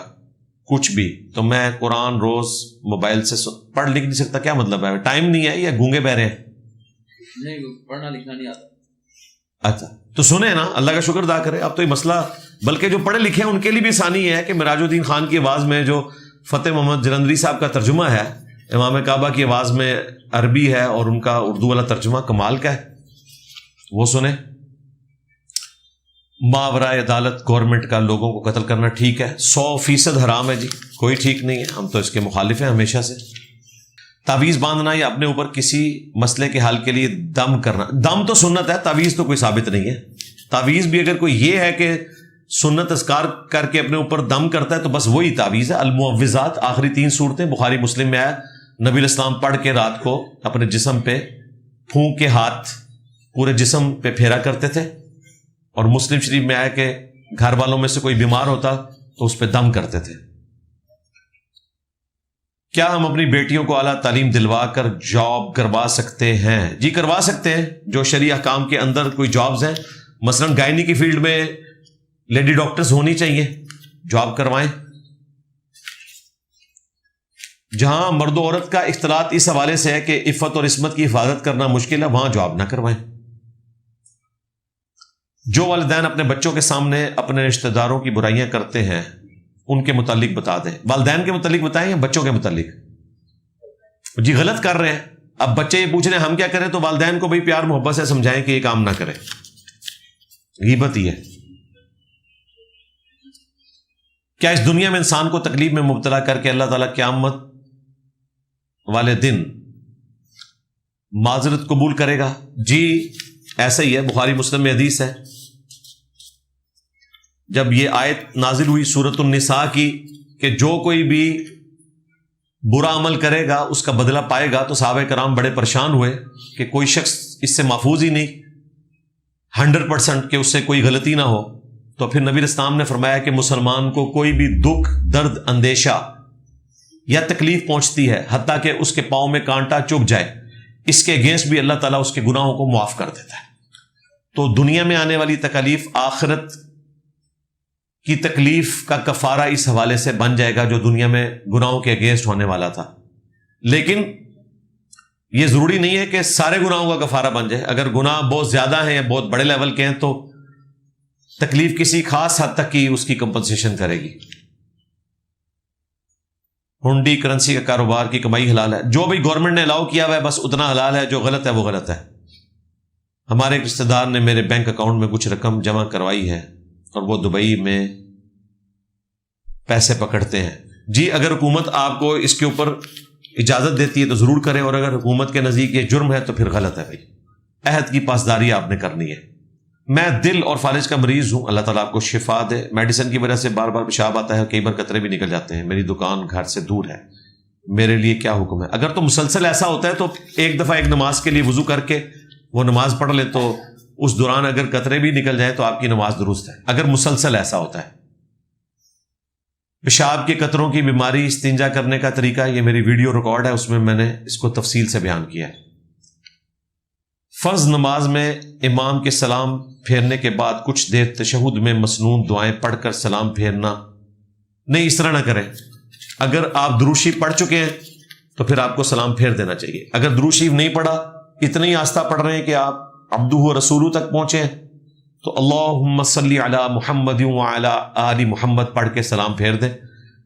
کچھ بھی، تو میں قرآن روز موبائل سے پڑھ لکھ نہیں سکتا، کیا مطلب ہے؟ ٹائم نہیں ہے یا گونگے بہرے ہیں؟ نہیں، پڑھنا لکھنا نہیں آتا۔ اچھا تو سنیں نا، اللہ کا شکر ادا کرے۔ اب تو یہ مسئلہ بلکہ جو پڑھے لکھے ہیں ان کے لیے بھی آسانی ہے کہ مراج الدین خان کی آواز میں جو فتح محمد جلندری صاحب کا ترجمہ ہے، امام کعبہ کی آواز میں عربی ہے اور ان کا اردو والا ترجمہ کمال کا ہے، وہ سنیں۔ ماورائے عدالت گورنمنٹ کا لوگوں کو قتل کرنا ٹھیک ہے؟ 100% حرام ہے جی، کوئی ٹھیک نہیں ہے، ہم تو اس کے مخالف ہیں ہمیشہ سے۔ تعویذ باندھنا یا اپنے اوپر کسی مسئلے کے حل کے لیے دم کرنا، دم تو سنت ہے، تعویذ تو کوئی ثابت نہیں ہے۔ تعویذ بھی اگر کوئی یہ ہے کہ سنت اذکار کر کے اپنے اوپر دم کرتا ہے تو بس وہی تعویذ ہے۔ المعوذات آخری 3 صورتیں بخاری مسلم میں آیا، نبی علیہ السلام پڑھ کے رات کو اپنے جسم پہ پھونک کے ہاتھ پورے جسم پہ پھیرا کرتے تھے، اور مسلم شریف میں آیا کہ گھر والوں میں سے کوئی بیمار ہوتا تو اس پہ دم کرتے تھے۔ کیا ہم اپنی بیٹیوں کو اعلیٰ تعلیم دلوا کر جاب کروا سکتے ہیں؟ جی کروا سکتے ہیں، جو شرعی احکام کے اندر کوئی جابز ہیں، مثلا گائنی کی فیلڈ میں لیڈی ڈاکٹرز ہونی چاہیے، جاب کروائیں۔ جہاں مرد و عورت کا اختلاط اس حوالے سے ہے کہ عفت اور عصمت کی حفاظت کرنا مشکل ہے، وہاں جاب نہ کروائیں۔ جو والدین اپنے بچوں کے سامنے اپنے رشتہ داروں کی برائیاں کرتے ہیں ان کے متعلق بتا دیں۔ والدین کے متعلق بتائیں یا بچوں کے متعلق؟ جی غلط کر رہے ہیں، اب بچے یہ پوچھ رہے ہیں ہم کیا کریں، تو والدین کو بھی پیار محبت سے سمجھائیں کہ یہ کام نہ کریں، غیبت ہی ہے۔ کیا اس دنیا میں انسان کو تکلیف میں مبتلا کر کے اللہ تعالیٰ قیامت والے دن معذرت قبول کرے گا؟ جی ایسا ہی ہے، بخاری مسلم میں حدیث ہے۔ جب یہ آیت نازل ہوئی سورۃ النساء کی کہ جو کوئی بھی برا عمل کرے گا اس کا بدلہ پائے گا، تو صحابہ کرام بڑے پریشان ہوئے کہ کوئی شخص اس سے محفوظ ہی نہیں 100% کہ اس سے کوئی غلطی نہ ہو۔ تو پھر نبی اسلام نے فرمایا کہ مسلمان کو کوئی بھی دکھ، درد، اندیشہ یا تکلیف پہنچتی ہے، حتیٰ کہ اس کے پاؤں میں کانٹا چبھ جائے، اس کے اگینسٹ بھی اللہ تعالیٰ اس کے گناہوں کو معاف کر دیتا ہے۔ تو دنیا میں آنے والی تکلیف آخرت کی تکلیف کا کفارہ اس حوالے سے بن جائے گا جو دنیا میں گناہوں کے اگینسٹ ہونے والا تھا۔ لیکن یہ ضروری نہیں ہے کہ سارے گناہوں کا کفارہ بن جائے۔ اگر گناہ بہت زیادہ ہیں یا بہت بڑے لیول کے ہیں تو تکلیف کسی خاص حد تک کی اس کی کمپنسیشن کرے گی۔ ہنڈی کرنسی کا کاروبار کی کمائی حلال ہے؟ جو بھی گورنمنٹ نے الاؤ کیا ہوا ہے بس اتنا حلال ہے، جو غلط ہے وہ غلط ہے۔ ہمارے ایک رشتہ دار نے میرے بینک اکاؤنٹ میں کچھ رقم جمع کروائی ہے اور وہ دبئی میں پیسے پکڑتے ہیں، جی اگر حکومت آپ کو اس کے اوپر اجازت دیتی ہے تو ضرور کریں، اور اگر حکومت کے نزدیک یہ جرم ہے تو پھر غلط ہے بھائی. عہد کی پاسداری آپ نے کرنی ہے. میں دل اور فالج کا مریض ہوں، اللہ تعالیٰ آپ کو شفا دے. میڈیسن کی وجہ سے بار بار پیشاب آتا ہے، کئی بار قطرے بھی نکل جاتے ہیں. میری دکان گھر سے دور ہے، میرے لیے کیا حکم ہے؟ اگر تو مسلسل ایسا ہوتا ہے تو ایک دفعہ ایک نماز کے لیے وضو کر کے وہ نماز پڑھ لے، تو اس دوران اگر قطرے بھی نکل جائیں تو آپ کی نماز درست ہے. اگر مسلسل ایسا ہوتا ہے. پیشاب کے قطروں کی بیماری، استنجا کرنے کا طریقہ، یہ میری ویڈیو ریکارڈ ہے، اس میں میں نے اس کو تفصیل سے بیان کیا ہے. فرض نماز میں امام کے سلام پھیرنے کے بعد کچھ دیر تشہد میں مسنون دعائیں پڑھ کر سلام پھیرنا نہیں، اس طرح نہ کریں. اگر آپ درود شریف پڑھ چکے ہیں تو پھر آپ کو سلام پھیر دینا چاہیے. اگر درود شریف نہیں پڑھا، اتنا ہی آہستہ پڑھ رہے ہیں کہ آپ عبدہ و رسولہ تک پہنچے ہیں، تو اللہم صلی علی محمد وعلی آل محمد پڑھ کے سلام پھیر دیں.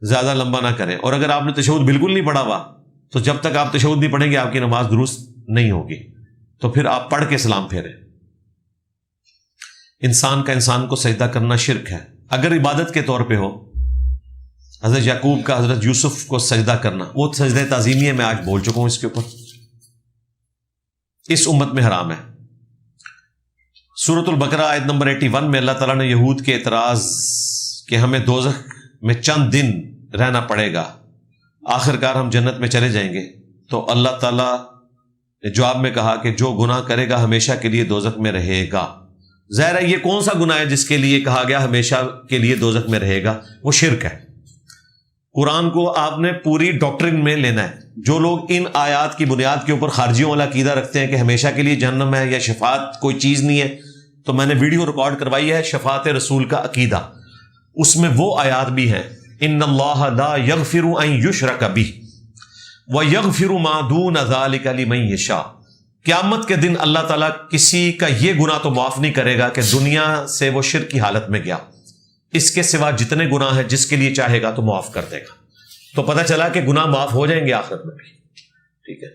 زیادہ لمبا نہ کریں. اور اگر آپ نے تشہد بالکل نہیں پڑھا ہوا تو جب تک آپ تشہد نہیں پڑھیں گے آپ کی نماز درست نہیں ہوگی. تو پھر آپ پڑھ کے سلام پھیریں. انسان کا انسان کو سجدہ کرنا شرک ہے. اگر عبادت کے طور پہ ہو، حضرت یعقوب کا حضرت یوسف کو سجدہ کرنا، وہ سجدہ تعظیمی ہے، میں آج بول چکا ہوں اس کے اوپر، اس امت میں حرام ہے. سورۃ البقرہ آیت نمبر 81 میں اللہ تعالیٰ نے یہود کے اعتراض کہ ہمیں دوزخ میں چند دن رہنا پڑے گا، آخر کار ہم جنت میں چلے جائیں گے، تو اللہ تعالیٰ نے جواب میں کہا کہ جو گناہ کرے گا ہمیشہ کے لیے دوزخ میں رہے گا. ظاہر ہے یہ کون سا گناہ ہے جس کے لیے کہا گیا ہمیشہ کے لیے دوزخ میں رہے گا؟ وہ شرک ہے. قرآن کو آپ نے پوری ڈاکٹرن میں لینا ہے. جو لوگ ان آیات کی بنیاد کے اوپر خارجیوں والا عقیدہ رکھتے ہیں کہ ہمیشہ کے لیے جہنم ہے یا شفاعت کوئی چیز نہیں ہے، تو میں نے ویڈیو ریکارڈ کروائی ہے شفاعت رسول کا عقیدہ. اس میں وہ آیات بھی ہیں، ان اللہ لا یغفر ان یشرک بہ ویغفر ما دون ذلک لمن یشاء. قیامت کے دن اللہ تعالیٰ کسی کا یہ گناہ تو معاف نہیں کرے گا کہ دنیا سے وہ شرک کی حالت میں گیا، اس کے سوا جتنے گناہ ہیں جس کے لیے چاہے گا تو معاف کر دے گا. تو پتہ چلا کہ گناہ معاف ہو جائیں گے آخرت میں بھی. ٹھیک ہے،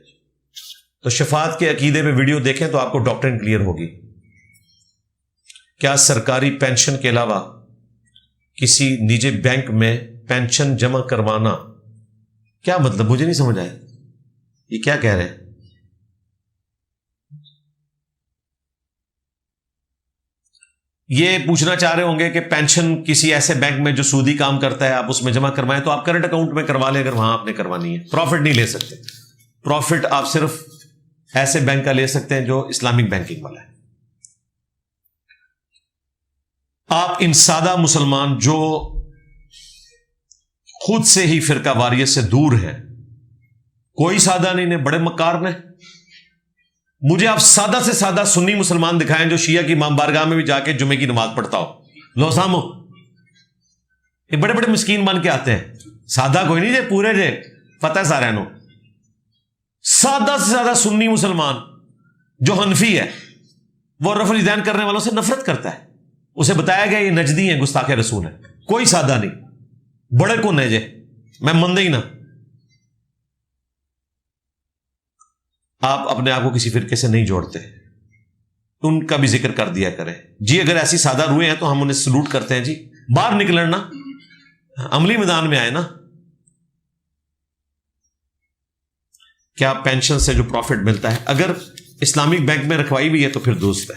تو شفاعت کے عقیدے میں ویڈیو دیکھیں تو آپ کو ڈاکٹرن کلیئر ہوگی. کیا سرکاری پینشن کے علاوہ کسی نجی بینک میں پینشن جمع کروانا، کیا مطلب؟ مجھے نہیں سمجھ آیا یہ کیا کہہ رہے ہیں. یہ پوچھنا چاہ رہے ہوں گے کہ پینشن کسی ایسے بینک میں جو سودی کام کرتا ہے آپ اس میں جمع کروائیں، تو آپ کرنٹ اکاؤنٹ میں کروا لیں اگر وہاں آپ نے کروانی ہے. پروفٹ نہیں لے سکتے. پروفٹ آپ صرف ایسے بینک کا لے سکتے ہیں جو اسلامک بینکنگ والا ہے. آپ ان سادہ مسلمان جو خود سے ہی فرقہ واریت سے دور ہیں، کوئی سادہ نہیں، نے بڑے مکار نے. مجھے آپ سادہ سے سادہ سنی مسلمان دکھائیں جو شیعہ کی امام بارگاہ میں بھی جا کے جمعے کی نماز پڑھتا ہو. لو سامو، یہ بڑے بڑے مسکین بن کے آتے ہیں. سادہ کوئی نہیں جے پورے جے پتہ سارے نو. سادہ سے سادہ سنی مسلمان جو حنفی ہے وہ رفع الیدین کرنے والوں سے نفرت کرتا ہے. اسے بتایا گیا یہ نجدی ہیں، گستاخ رسول ہیں. کوئی سادہ نہیں، بڑے کون ہے جے، میں مندے ہی نہ. آپ اپنے آپ کو کسی فرقے سے نہیں جوڑتے، ان کا بھی ذکر کر دیا کریں. جی اگر ایسی سادہ روئے ہیں تو ہم انہیں سلوٹ کرتے ہیں. جی باہر نکلنا، عملی میدان میں آئے نا. کیا پینشن سے جو پروفٹ ملتا ہے اگر اسلامک بینک میں رکھوائی بھی ہے تو پھر درست ہے.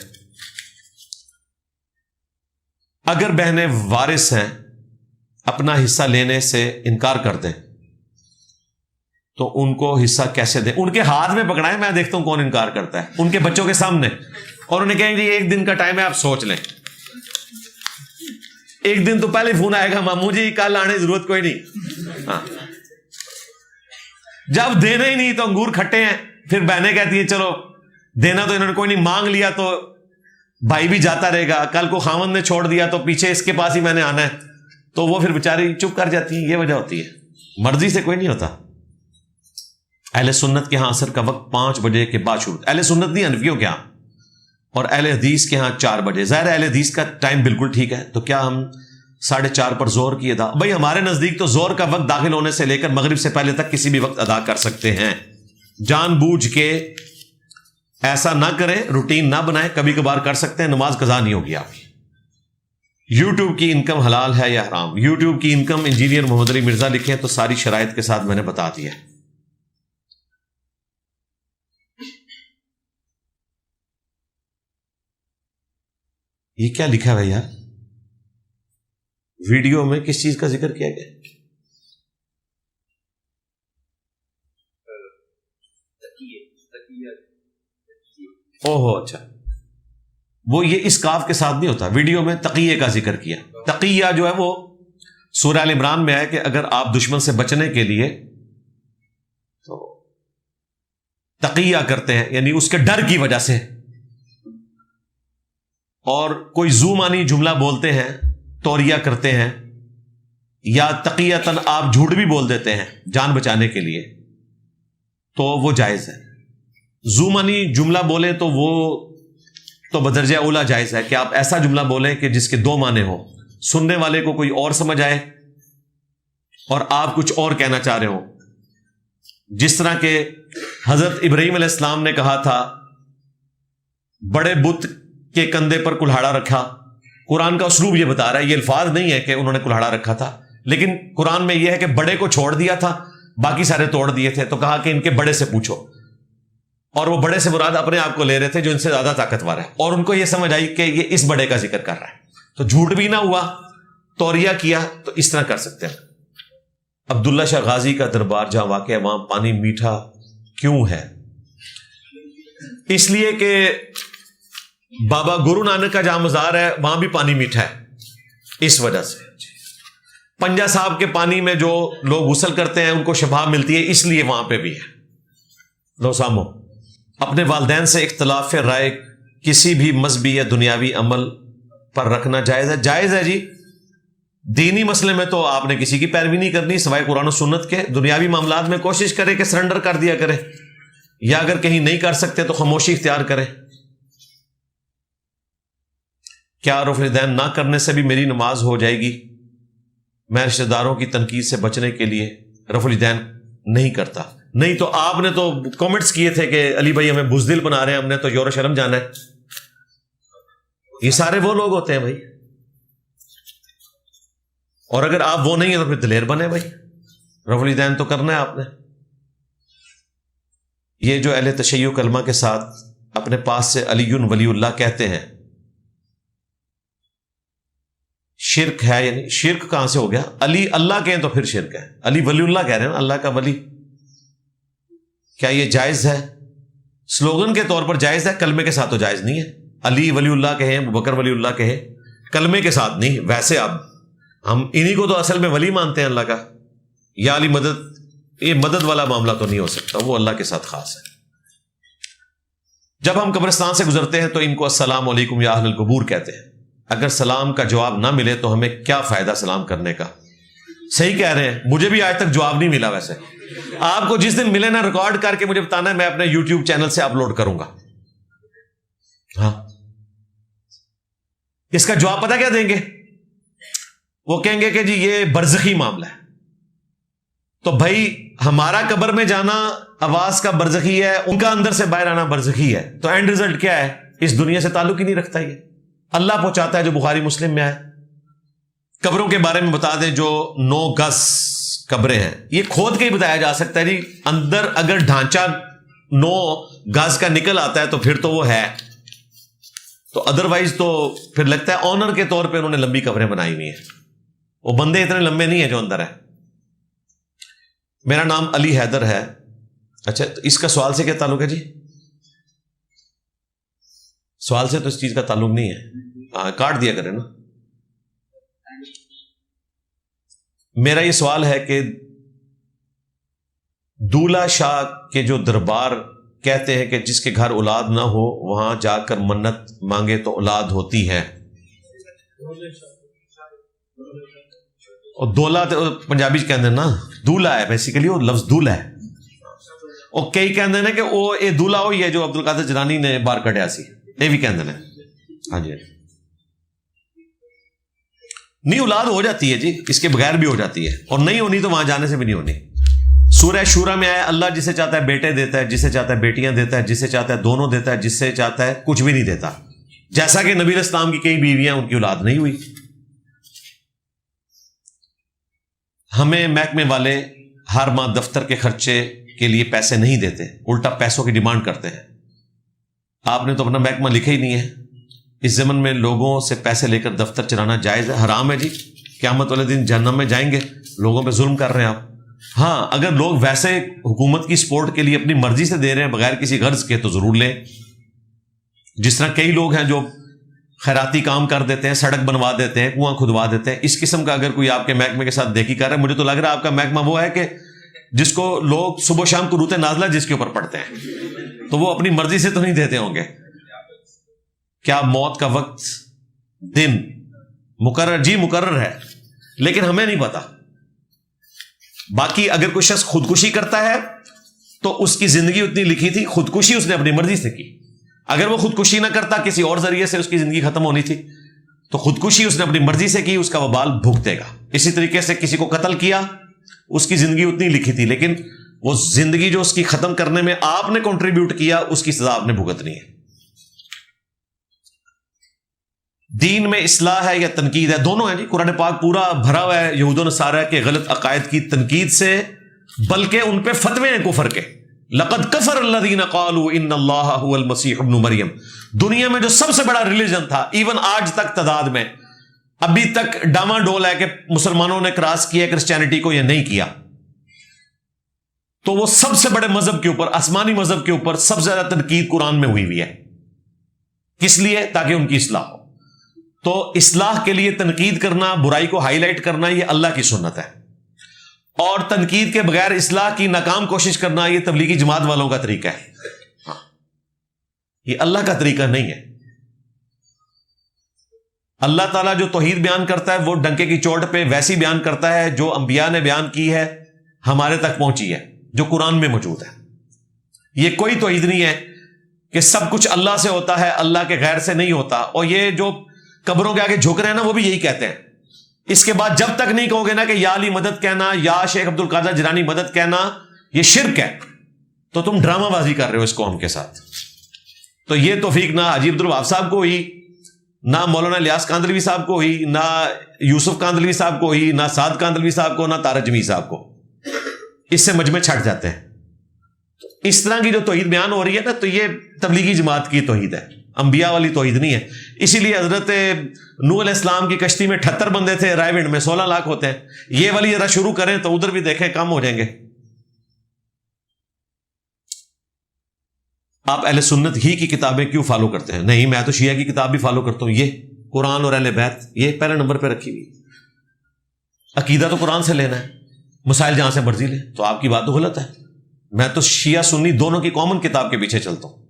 اگر بہنیں وارث ہیں اپنا حصہ لینے سے انکار کر دیں تو ان کو حصہ کیسے دیں؟ ان کے ہاتھ میں پکڑائیں، میں دیکھتا ہوں کون انکار کرتا ہے ان کے بچوں کے سامنے، اور انہیں کہیں گے ایک دن کا ٹائم ہے آپ سوچ لیں. ایک دن تو پہلے فون آئے گا، ماموں جی کل آنے کی ضرورت کوئی نہیں. ہاں، جب دینا ہی نہیں تو انگور کھٹے ہیں، پھر بہنیں کہتی ہیں چلو دینا تو انہوں نے کوئی نہیں، مانگ لیا تو بھائی بھی جاتا رہے گا، کل کو خاوند نے چھوڑ دیا تو پیچھے اس کے پاس ہی میں نے آنا ہے، تو وہ پھر بیچاری چپ کر جاتی ہیں. یہ وجہ ہوتی ہے، مرضی سے کوئی نہیں ہوتا. اہل سنت کے ہاں عصر کا وقت 5 بجے کے بعد شروع، اہل سنت نہیں حنفیوں کے ہاں، اور اہل حدیث کے ہاں 4 بجے. ظاہر اہل حدیث کا ٹائم بالکل ٹھیک ہے، تو کیا ہم 4:30 پر زہر کی ادا؟ بھائی ہمارے نزدیک تو زہر کا وقت داخل ہونے سے لے کر مغرب سے پہلے تک کسی بھی وقت ادا کر سکتے ہیں. جان بوجھ کے ایسا نہ کریں، روٹین نہ بنائیں، کبھی کبھار کر سکتے ہیں، نماز قضا نہیں ہوگی آپ کی. یوٹیوب کی انکم حلال ہے یا حرام؟ یوٹیوب کی انکم انجینئر محمد علی مرزا لکھیں تو ساری شرائط کے ساتھ میں نے بتا دیا. یہ کیا لکھا ہے یار ویڈیو میں؟ کس چیز کا ذکر کیا گیا؟ اوہو اچھا، وہ یہ اس کاف کے ساتھ نہیں ہوتا. ویڈیو میں تقیے کا ذکر کیا. تقیہ جو ہے وہ سورہ ال عمران میں ہے کہ اگر آپ دشمن سے بچنے کے لیے تو تقیہ کرتے ہیں، یعنی اس کے ڈر کی وجہ سے، اور کوئی زو معنی جملہ بولتے ہیں، توریہ کرتے ہیں، یا تقیتاً آپ جھوٹ بھی بول دیتے ہیں جان بچانے کے لیے، تو وہ جائز ہے. زو معنی جملہ بولیں تو وہ تو بدرجہ اولا جائز ہے کہ آپ ایسا جملہ بولیں کہ جس کے دو معنی ہو، سننے والے کو کوئی اور سمجھ آئے اور آپ کچھ اور کہنا چاہ رہے ہو. جس طرح کہ حضرت ابراہیم علیہ السلام نے کہا تھا بڑے بت کے کندھے پر کلہاڑا رکھا. قرآن کا اسلوب یہ بتا رہا ہے، یہ الفاظ نہیں ہے کہ انہوں نے کلہاڑا رکھا تھا، لیکن قرآن میں یہ ہے کہ بڑے کو چھوڑ دیا تھا، باقی سارے توڑ دیے تھے. تو کہا کہ ان کے بڑے سے پوچھو، اور وہ بڑے سے مراد اپنے آپ کو لے رہے تھے جو ان سے زیادہ طاقتور ہے، اور ان کو یہ سمجھ آئی کہ یہ اس بڑے کا ذکر کر رہا ہے. تو جھوٹ بھی نہ ہوا، توریہ کیا، تو اس طرح کر سکتے ہیں. عبداللہ شاہ غازی کا دربار جہاں واقع ہے وہاں پانی میٹھا کیوں ہے؟ اس لیے کہ بابا گرو نانک کا جہاں مزار ہے وہاں بھی پانی میٹھا ہے، اس وجہ سے. پنجا صاحب کے پانی میں جو لوگ غسل کرتے ہیں ان کو شفا ملتی ہے، اس لیے وہاں پہ بھی ہے. لو سامو، اپنے والدین سے اختلاف رائے کسی بھی مذہبی یا دنیاوی عمل پر رکھنا جائز ہے؟ جائز ہے جی. دینی مسئلے میں تو آپ نے کسی کی پیروی نہیں کرنی سوائے قرآن و سنت کے. دنیاوی معاملات میں کوشش کرے کہ سرنڈر کر دیا کرے، یا اگر کہیں نہیں کر سکتے تو خاموشی اختیار کرے. کیا رفع الیدین نہ کرنے سے بھی میری نماز ہو جائے گی؟ میں رشتہ داروں کی تنقید سے بچنے کے لیے رفع الیدین نہیں کرتا. نہیں تو آپ نے تو کامنٹس کیے تھے کہ علی بھائی ہمیں بزدل بنا رہے ہیں، ہم نے تو یور شرم جانا ہے. یہ سارے وہ لوگ ہوتے ہیں بھائی، اور اگر آپ وہ نہیں ہیں تو پھر دلیر بنے بھائی. رفع الیدین تو کرنا ہے آپ نے. یہ جو اہل تشیع کلمہ کے ساتھ اپنے پاس سے علی ولی اللہ کہتے ہیں، شرک ہے؟ یعنی شرک کہاں سے ہو گیا؟ علی اللہ کہیں تو پھر شرک ہے. علی ولی اللہ کہہ رہے ہیں نا، اللہ کا ولی. کیا یہ جائز ہے؟ سلوگن کے طور پر جائز ہے، کلمے کے ساتھ تو جائز نہیں ہے. علی ولی اللہ کہیں، ابو بکر ولی اللہ کہیں، کلمے کے ساتھ نہیں. ویسے اب ہم انہی کو تو اصل میں ولی مانتے ہیں اللہ کا. یا علی مدد، یہ مدد والا معاملہ تو نہیں ہو سکتا، وہ اللہ کے ساتھ خاص ہے. جب ہم قبرستان سے گزرتے ہیں تو ان کو السلام علیکم یا اہل القبور کہتے ہیں. اگر سلام کا جواب نہ ملے تو ہمیں کیا فائدہ سلام کرنے کا؟ صحیح کہہ رہے ہیں، مجھے بھی آج تک جواب نہیں ملا. ویسے آپ کو جس دن ملے نا ریکارڈ کر کے مجھے بتانا ہے، میں اپنے یوٹیوب چینل سے اپلوڈ کروں گا. ہاں، اس کا جواب پتہ کیا دیں گے؟ وہ کہیں گے کہ جی یہ برزخی معاملہ ہے. تو بھائی ہمارا قبر میں جانا آواز کا برزخی ہے، ان کا اندر سے باہر آنا برزخی ہے. تو اینڈ رزلٹ کیا ہے؟ اس دنیا سے تعلق ہی نہیں رکھتا. یہ اللہ پہنچاتا ہے جو بخاری مسلم میں آئے. قبروں کے بارے میں بتا دیں جو 9 گز قبریں ہیں، یہ کھود کے ہی بتایا جا سکتا ہے جی. اندر اگر ڈھانچہ 9 گز کا نکل آتا ہے تو پھر تو وہ ہے. تو ادروائز تو پھر لگتا ہے آنر کے طور پہ انہوں نے لمبی قبریں بنائی ہوئی ہیں. وہ بندے اتنے لمبے نہیں ہیں جو اندر ہے. میرا نام علی حیدر ہے. اچھا، تو اس کا سوال سے کیا تعلق ہے جی؟ سوال سے تو اس چیز کا تعلق نہیں ہے. ہاں، کاٹ دیا کرے نا. میرا یہ سوال ہے کہ دولہ شاہ کے جو دربار کہتے ہیں کہ جس کے گھر اولاد نہ ہو وہاں جا کر منت مانگے تو اولاد ہوتی ہے. اور دولہ پنجابی کہتے ہیں نا، دولہ ہے بیسیکلی، وہ لفظ دولہ ہے. اور کئی کہتے ہیں کہ وہ یہ دولہ ہوئی ہے جو عبد القادر جیلانی نے باہر کڈیا سی، یہ بھی کہتے ہیں. ہاں جی، نہیں اولاد ہو جاتی ہے جی، اس کے بغیر بھی ہو جاتی ہے، اور نہیں ہونی تو وہاں جانے سے بھی نہیں ہونی. سورہ شورا میں آیا اللہ جسے چاہتا ہے بیٹے دیتا ہے، جسے چاہتا ہے بیٹیاں دیتا ہے، جسے چاہتا ہے دونوں دیتا ہے، جسے چاہتا ہے کچھ بھی نہیں دیتا. جیسا کہ نبی علیہ السلام کی کئی بیویاں ان کی اولاد نہیں ہوئی. ہمیں محکمے والے ہر ماہ دفتر کے خرچے کے لیے پیسے نہیں دیتے، الٹا پیسوں کی ڈیمانڈ کرتے ہیں۔ آپ نے تو اپنا محکمہ لکھا ہی نہیں ہے۔ اس زمن میں لوگوں سے پیسے لے کر دفتر چلانا جائز ہے؟ حرام ہے جی، قیامت والے دن جہنم میں جائیں گے، لوگوں پہ ظلم کر رہے ہیں آپ۔ ہاں، اگر لوگ ویسے حکومت کی سپورٹ کے لیے اپنی مرضی سے دے رہے ہیں بغیر کسی غرض کے تو ضرور لیں، جس طرح کئی لوگ ہیں جو خیراتی کام کر دیتے ہیں، سڑک بنوا دیتے ہیں، کنواں کھدوا دیتے ہیں۔ اس قسم کا اگر کوئی آپ کے محکمے کے ساتھ دیکھی کر رہا ہے، مجھے تو لگ رہا ہے آپ کا محکمہ وہ ہے کہ جس کو لوگ صبح و شام قنوت نازلہ جس کے اوپر پڑھتے ہیں، تو وہ اپنی مرضی سے تو نہیں دیتے ہوں گے۔ کیا موت کا وقت دن مقرر؟ جی مقرر ہے، لیکن ہمیں نہیں پتا۔ باقی اگر کوئی شخص خودکشی کرتا ہے تو اس کی زندگی اتنی لکھی تھی، خودکشی اس نے اپنی مرضی سے کی۔ اگر وہ خودکشی نہ کرتا، کسی اور ذریعے سے اس کی زندگی ختم ہونی تھی، تو خودکشی اس نے اپنی مرضی سے کی، اس کا وبال بھگتے گا۔ اسی طریقے سے کسی کو قتل کیا، اس کی زندگی اتنی لکھی تھی، لیکن وہ زندگی جو اس کی ختم کرنے میں آپ نے کنٹریبیوٹ کیا، اس کی سزا آپ نے بھگتنی ہے۔ دین میں اصلاح ہے یا تنقید ہے؟ دونوں ہیں جی۔ قرآن پاک پورا بھرا ہوا ہے یہود و نصارہ کے غلط عقائد کی تنقید سے، بلکہ ان پہ فتوے ہیں کفر کے۔ لقد کفر الذین قالوا ان اللہ هو المسیح ابن مریم۔ دنیا میں جو سب سے بڑا ریلیجن تھا، ایون آج تک تعداد میں ابھی تک ڈاما ڈول ہے کہ مسلمانوں نے کراس کیا کرسچینٹی کو یا نہیں کیا، تو وہ سب سے بڑے مذہب کے اوپر، آسمانی مذہب کے اوپر سب سے زیادہ تنقید قرآن میں ہوئی ہے۔ کس لیے؟ تاکہ ان کی اصلاح ہو۔ تو اصلاح کے لیے تنقید کرنا، برائی کو ہائی لائٹ کرنا، یہ اللہ کی سنت ہے، اور تنقید کے بغیر اصلاح کی ناکام کوشش کرنا یہ تبلیغی جماعت والوں کا طریقہ ہے۔ ہاں، یہ اللہ کا طریقہ نہیں ہے۔ اللہ تعالیٰ جو توحید بیان کرتا ہے وہ ڈنکے کی چوٹ پہ ویسی بیان کرتا ہے جو انبیاء نے بیان کی ہے، ہمارے تک پہنچی ہے، جو قرآن میں موجود ہے۔ یہ کوئی توحید نہیں ہے کہ سب کچھ اللہ سے ہوتا ہے، اللہ کے غیر سے نہیں ہوتا۔ اور یہ جو قبروں کے آگے جھک رہے ہیں نا، وہ بھی یہی کہتے ہیں۔ اس کے بعد جب تک نہیں کہو گے نا کہ یا علی مدد کہنا، یا شیخ عبد القادر جیلانی مدد کہنا، یہ شرک ہے، تو تم ڈرامہ بازی کر رہے ہو اس قوم کے ساتھ۔ تو یہ توفیق نہ حاجی عبد الوہاب صاحب کو ہوئی، نہ مولانا الیاس کاندلوی صاحب کو ہوئی، نہ یوسف کاندلوی صاحب کو ہوئی، نہ سعد کاندلوی صاحب کو، نہ طارق جمیل صاحب کو۔ اس سے مجمع چھٹ جاتے ہیں۔ اس طرح کی جو توحید بیان ہو رہی ہے نا، تو یہ تبلیغی جماعت کی توحید ہے، انبیاء والی توحید نہیں ہے۔ اسی لیے حضرت نوح علیہ السلام کی کشتی میں 78 بندے تھے، رائے ونڈ میں 16 لاکھ ہوتے ہیں۔ یہ والی ذرا شروع کریں تو ادھر بھی دیکھیں کم ہو جائیں گے۔ آپ اہل سنت ہی کی کتابیں کیوں فالو کرتے ہیں؟ نہیں، میں تو شیعہ کی کتاب بھی فالو کرتا ہوں۔ یہ قرآن اور اہل بیت یہ پہلے نمبر پہ رکھی ہوئی۔ عقیدہ تو قرآن سے لینا ہے، مسائل جہاں سے مرضی لیں۔ تو آپ کی بات تو غلط ہے۔ میں تو شیعہ سنی دونوں کی کامن کتاب کے پیچھے چلتا ہوں۔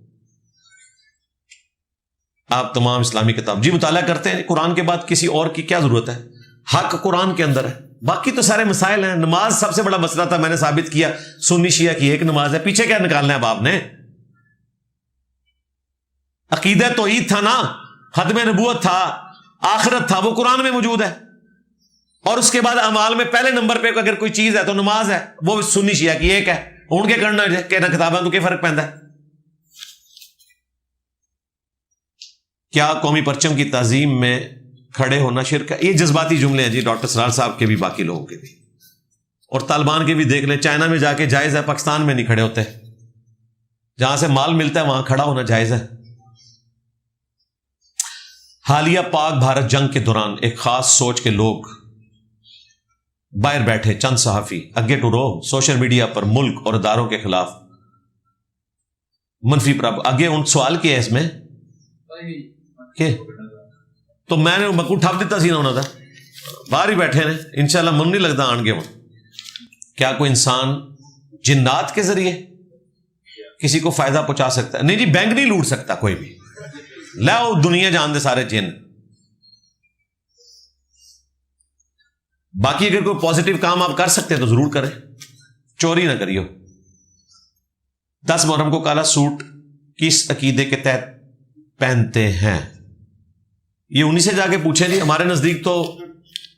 آپ تمام اسلامی کتاب جی مطالعہ کرتے ہیں، قرآن کے بعد کسی اور کی کیا ضرورت ہے؟ حق قرآن کے اندر ہے، باقی تو سارے مسائل ہیں۔ نماز سب سے بڑا مسئلہ تھا، میں نے ثابت کیا سنی شیعہ کی ایک نماز ہے، پیچھے کیا نکالنا ہے اب آپ نے؟ عقیدہ توحید تھا نا، ختم نبوت تھا، آخرت تھا، وہ قرآن میں موجود ہے۔ اور اس کے بعد اعمال میں پہلے نمبر پہ اگر کوئی چیز ہے تو نماز ہے، وہ سنی شیعہ کی ایک ہے۔ ان کے کرنا کہنا کتابیں تو کیا فرق پہنتا ہے؟ کیا قومی پرچم کی تعظیم میں کھڑے ہونا شرک ہے؟ یہ جذباتی جملے ہیں جی، ڈاکٹر سرار صاحب کے بھی، باقی لوگوں کے بھی، اور طالبان کے بھی دیکھ لیں۔ چائنا میں جا کے جائز ہے، پاکستان میں نہیں کھڑے ہوتے۔ جہاں سے مال ملتا ہے وہاں کھڑا ہونا جائز ہے۔ حالیہ پاک بھارت جنگ کے دوران ایک خاص سوچ کے لوگ باہر بیٹھے چند صحافی اگے ٹو رو سوشل میڈیا پر ملک اور اداروں کے خلاف منفی پراب آگے ان سوال کیا ہے اس میں کہ تو میں نے مکو ٹھپ دیتا سی نہ ہونا تھا، باہر ہی بیٹھے ہیں، انشاءاللہ من نہیں لگتا آن گے وہ۔ کیا کوئی انسان جنات کے ذریعے کسی کو فائدہ پہنچا سکتا ہے؟ نہیں جی، بینک نہیں لوٹ سکتا کوئی بھی، لاؤ دنیا جان دے سارے جن۔ باقی اگر کوئی پازیٹیو کام آپ کر سکتے ہیں تو ضرور کریں، چوری نہ کریو۔ 10 محرم کو کالا سوٹ کس عقیدے کے تحت پہنتے ہیں؟ یہ انہی سے جا کے پوچھیں جی۔ ہمارے نزدیک تو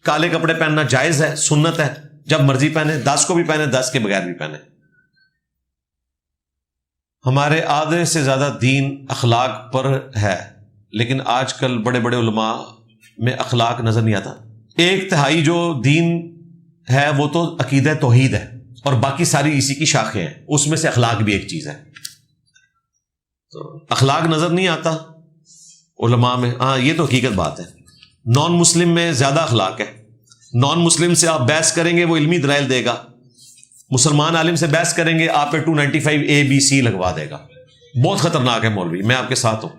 کالے کپڑے پہننا جائز ہے، سنت ہے، جب مرضی پہنے، 10 کو بھی پہنے، 10 کے بغیر بھی پہنے۔ ہمارے آدھے سے زیادہ دین اخلاق پر ہے، لیکن آج کل بڑے بڑے علماء میں اخلاق نظر نہیں آتا۔ 1/3 جو دین ہے وہ تو عقیدہ توحید ہے اور باقی ساری اسی کی شاخیں ہیں. اس میں سے اخلاق بھی ایک چیز ہے. تو اخلاق نظر نہیں آتا علماء میں. ہاں یہ تو حقیقت بات ہے. نان مسلم میں زیادہ اخلاق ہے. نان مسلم سے آپ بحث کریں گے وہ علمی دلائل دے گا. مسلمان عالم سے بحث کریں گے آپ پہ 295 ABC لگوا دے گا. بہت خطرناک ہے مولوی. میں آپ کے ساتھ ہوں.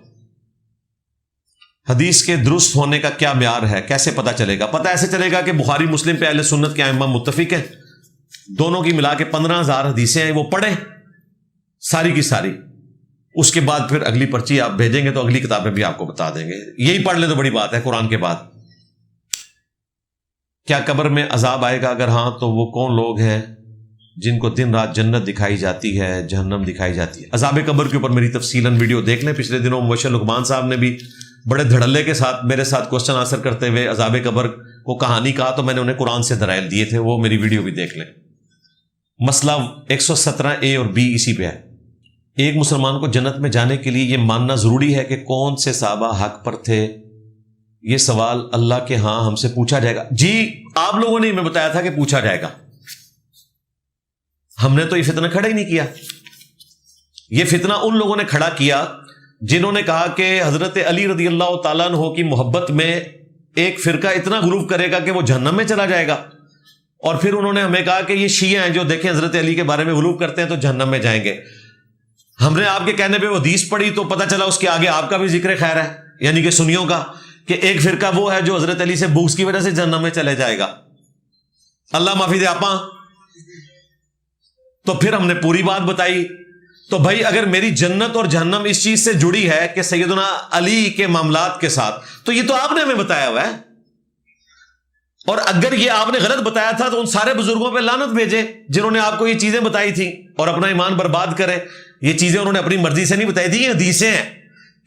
حدیث کے درست ہونے کا کیا معیار ہے؟ کیسے پتہ چلے گا؟ پتہ ایسے چلے گا کہ بخاری مسلم پہ اہل سنت کے ائمہ متفق ہیں. دونوں کی ملا کے 15,000 حدیثیں ہیں. وہ پڑھیں ساری کی ساری. اس کے بعد پھر اگلی پرچی آپ بھیجیں گے تو اگلی کتابیں بھی آپ کو بتا دیں گے. یہی پڑھ لیں تو بڑی بات ہے. قرآن کے بعد کیا قبر میں عذاب آئے گا؟ اگر ہاں تو وہ کون لوگ ہیں جن کو دن رات جنت دکھائی جاتی ہے جہنم دکھائی جاتی ہے؟ عذاب قبر کے اوپر میری تفصیلاً ویڈیو دیکھ لیں. پچھلے دنوں مبشر لقمان صاحب نے بھی بڑے دھڑلے کے ساتھ میرے ساتھ کوسچن آنسر کرتے ہوئے عذاب قبر کو کہانی کہا تو میں نے انہیں قرآن سے دلائل دیے تھے. وہ میری ویڈیو بھی دیکھ لیں. مسئلہ 117A اور B اسی پہ ہے. ایک مسلمان کو جنت میں جانے کے لیے یہ ماننا ضروری ہے کہ کون سے صحابہ حق پر تھے؟ یہ سوال اللہ کے ہاں ہم سے پوچھا جائے گا. جی آپ لوگوں نے ہمیں بتایا تھا کہ پوچھا جائے گا. ہم نے تو یہ فتنہ کھڑا ہی نہیں کیا. یہ فتنہ ان لوگوں نے کھڑا کیا جنہوں نے کہا کہ حضرت علی رضی اللہ تعالیٰ عنہ کی محبت میں ایک فرقہ اتنا غلو کرے گا کہ وہ جہنم میں چلا جائے گا. اور پھر انہوں نے ہمیں کہا کہ یہ شیعہ ہیں جو دیکھیں حضرت علی کے بارے میں غلو کرتے ہیں تو جہنم میں جائیں گے. ہم نے آپ کے کہنے پہ وہ حدیث پڑھی تو پتہ چلا اس کے آگے آپ کا بھی ذکر خیر ہے, یعنی کہ سنیوں کا, کہ ایک فرقہ وہ ہے جو حضرت علی سے بغض کی وجہ سے جہنم میں چلے جائے گا. اللہ معافی دے آپاں. تو پھر ہم نے پوری بات بتائی. تو بھائی اگر میری جنت اور جہنم اس چیز سے جڑی ہے کہ سیدنا علی کے معاملات کے ساتھ, تو یہ تو آپ نے ہمیں بتایا ہوا ہے. اور اگر یہ آپ نے غلط بتایا تھا تو ان سارے بزرگوں پہ لعنت بھیجے جنہوں نے آپ کو یہ چیزیں بتائی تھیں اور اپنا ایمان برباد کرے. یہ چیزیں انہوں نے اپنی مرضی سے نہیں بتائی تھی, یہ حدیثیں ہیں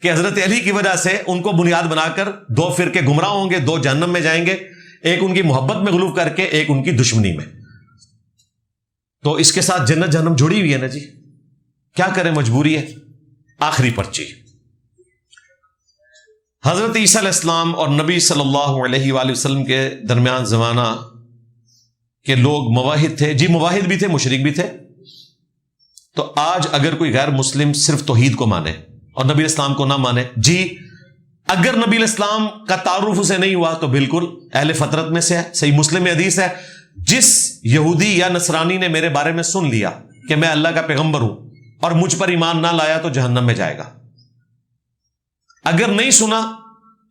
کہ حضرت علی کی وجہ سے ان کو بنیاد بنا کر دو فرقے گمراہ ہوں گے, دو جہنم میں جائیں گے, ایک ان کی محبت میں غلو کر کے, ایک ان کی دشمنی میں. تو اس کے ساتھ جنت جہنم جڑی ہوئی ہے نا جی, کیا کریں, مجبوری ہے. آخری پرچی, حضرت عیسیٰ علیہ السلام اور نبی صلی اللہ علیہ وآلہ وسلم کے درمیان زمانہ کے لوگ مواحد تھے. جی مواحد بھی تھے, مشرک بھی تھے. تو آج اگر کوئی غیر مسلم صرف توحید کو مانے اور نبی اسلام کو نہ مانے, جی اگر نبی الاسلام کا تعارف اسے نہیں ہوا تو بالکل اہل فطرت میں سے ہے. صحیح مسلم میں حدیث ہے, جس یہودی یا نصرانی نے میرے بارے میں سن لیا کہ میں اللہ کا پیغمبر ہوں اور مجھ پر ایمان نہ لایا تو جہنم میں جائے گا. اگر نہیں سنا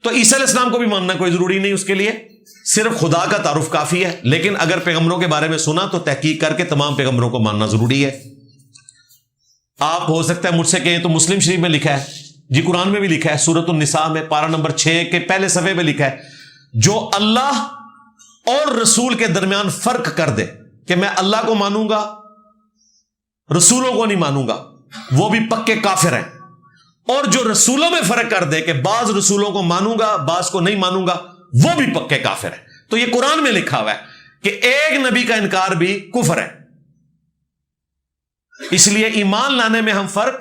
تو عیسیٰ علیہ السلام کو بھی ماننا کوئی ضروری نہیں, اس کے لیے صرف خدا کا تعارف کافی ہے. لیکن اگر پیغمبروں کے بارے میں سنا تو تحقیق کر کے تمام پیغمبروں کو ماننا ضروری ہے. آپ ہو سکتا ہے مجھ سے کہیں تو مسلم شریف میں لکھا ہے, جی قرآن میں بھی لکھا ہے, سورۃ النساء میں پارہ نمبر 6 کے پہلے صفحے میں لکھا ہے, جو اللہ اور رسول کے درمیان فرق کر دے کہ میں اللہ کو مانوں گا رسولوں کو نہیں مانوں گا, وہ بھی پکے کافر ہیں. اور جو رسولوں میں فرق کر دے کہ بعض رسولوں کو مانوں گا بعض کو نہیں مانوں گا, وہ بھی پکے کافر ہیں. تو یہ قرآن میں لکھا ہوا ہے کہ ایک نبی کا انکار بھی کفر ہے. اس لیے ایمان لانے میں ہم فرق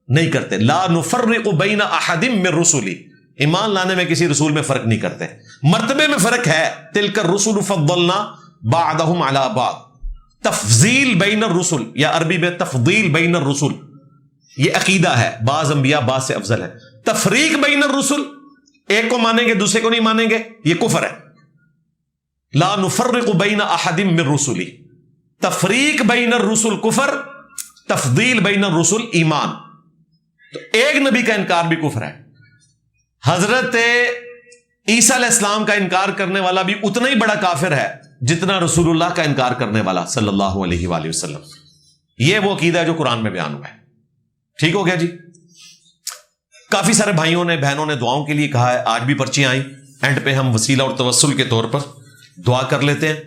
نہیں کرتے. لا نفرق بین احد من رسلی, ایمان لانے میں کسی رسول میں فرق نہیں کرتے. مرتبے میں فرق ہے, تلک الرسل فضلنا بعضهم علی بعض, تفضیل بین الرسل یا عربی میں تفضیل بین الرسل, یہ عقیدہ ہے. بعض انبیاء بعض سے افضل ہے. تفریق بین الرسل, ایک کو مانیں گے دوسرے کو نہیں مانیں گے, یہ کفر ہے. لا نفرق بین احد من رسلی, تفریق بین الرسل کفر, تفضیل بین الرسل ایمان. تو ایک نبی کا انکار بھی کفر ہے. حضرت عیسیٰ علیہ السلام کا انکار کرنے والا بھی اتنا ہی بڑا کافر ہے جتنا رسول اللہ کا انکار کرنے والا صلی اللہ علیہ وآلہ وسلم. یہ وہ عقیدہ ہے جو قرآن میں بیان ہوا ہے. ٹھیک ہو گیا جی. کافی سارے بھائیوں نے بہنوں نے دعاؤں کے لیے کہا ہے, آج بھی پرچیاں آئیں. اینڈ پہ ہم وسیلہ اور توسل کے طور پر دعا کر لیتے ہیں.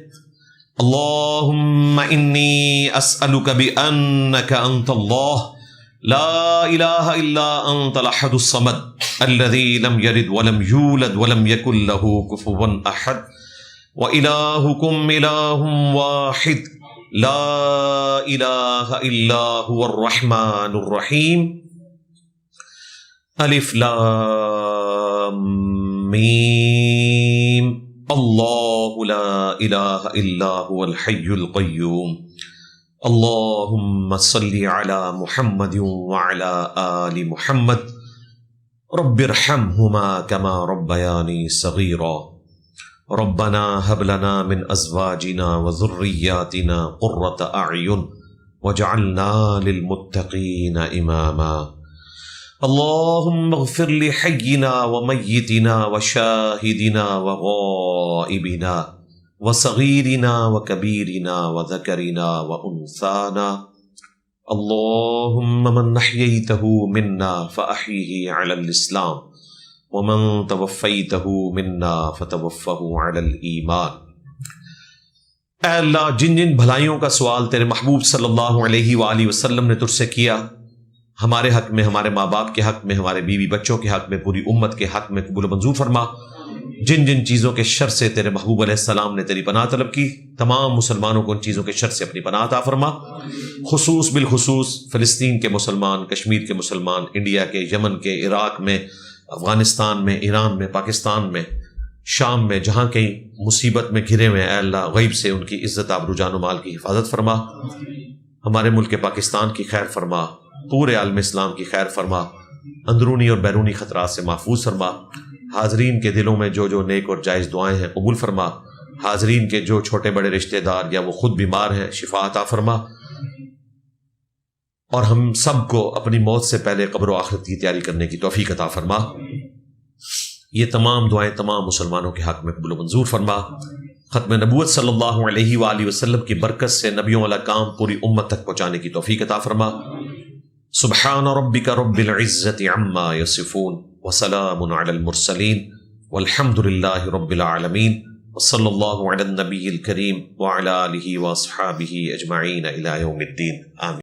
اللہم انی اسألک بأنک انت اللہ لا الہ الا انت الاحد الصمد الذی لم یلد ولم یولد ولم یکن لہ کفوا احد وإلہکم الہ واحد لا الہ الا هو الرحمن الرحیم الف لام میم. اللہ لا الہ الا هو الحی القیوم اللہم صلی علی محمد وعلی آل محمد رب ارحمہما کما ربیانی صغیرا ربنا هب لنا من ازواجنا وذریاتنا قرۃ اعین وجعلنا للمتقین اماما اللهم اغفر لحينا وميتنا وشاهدنا وغائبنا وصغيرنا وكبيرنا وذكرنا وأنثانا اللهم من أحييته منا فأحيه على الإسلام ومن توفيته منا فتوفه على الإيمان۔ اے اللہ، جن جن بھلائیوں کا سوال تیرے محبوب صلی اللہ علیہ وآلہ وسلم نے تجھ سے کیا، ہمارے حق میں، ہمارے ماں باپ کے حق میں، ہمارے بیوی بچوں کے حق میں، پوری امت کے حق میں قبول و منظور فرما۔ جن جن چیزوں کے شر سے تیرے محبوب علیہ السلام نے تیری پناہ طلب کی، تمام مسلمانوں کو ان چیزوں کے شر سے اپنی پناہ عطا فرما، خصوص بالخصوص فلسطین کے مسلمان، کشمیر کے مسلمان، انڈیا کے، یمن کے، عراق میں، افغانستان میں، ایران میں، پاکستان میں، شام میں، جہاں کہیں مصیبت میں گھرے ہوئے، اے اللہ غیب سے ان کی عزت، آبرو، جان و مال کی حفاظت فرما، ہمارے ملک پاکستان کی خیر فرما، پورے عالم اسلام کی خیر فرما، اندرونی اور بیرونی خطرات سے محفوظ فرما، حاضرین کے دلوں میں جو جو نیک اور جائز دعائیں ہیں قبول فرما، حاضرین کے جو چھوٹے بڑے رشتہ دار یا وہ خود بیمار ہیں شفا عطا فرما، اور ہم سب کو اپنی موت سے پہلے قبر و آخرت کی تیاری کرنے کی توفیق عطا فرما۔ یہ تمام دعائیں تمام مسلمانوں کے حق میں قبول و منظور فرما۔ ختم نبوت صلی اللہ علیہ وآلہ وسلم کی برکت سے نبیوں والا کام پوری امت تک پہنچانے کی توفیق عطا فرما۔ سبحان ربک رب العزت عما یصفون وسلام علی المرسلین والحمد للہ رب العالمین وصلی اللہ علی النبی الکریم وعلی آلہ واصحابہ اجمعین الی یوم الدین آمین۔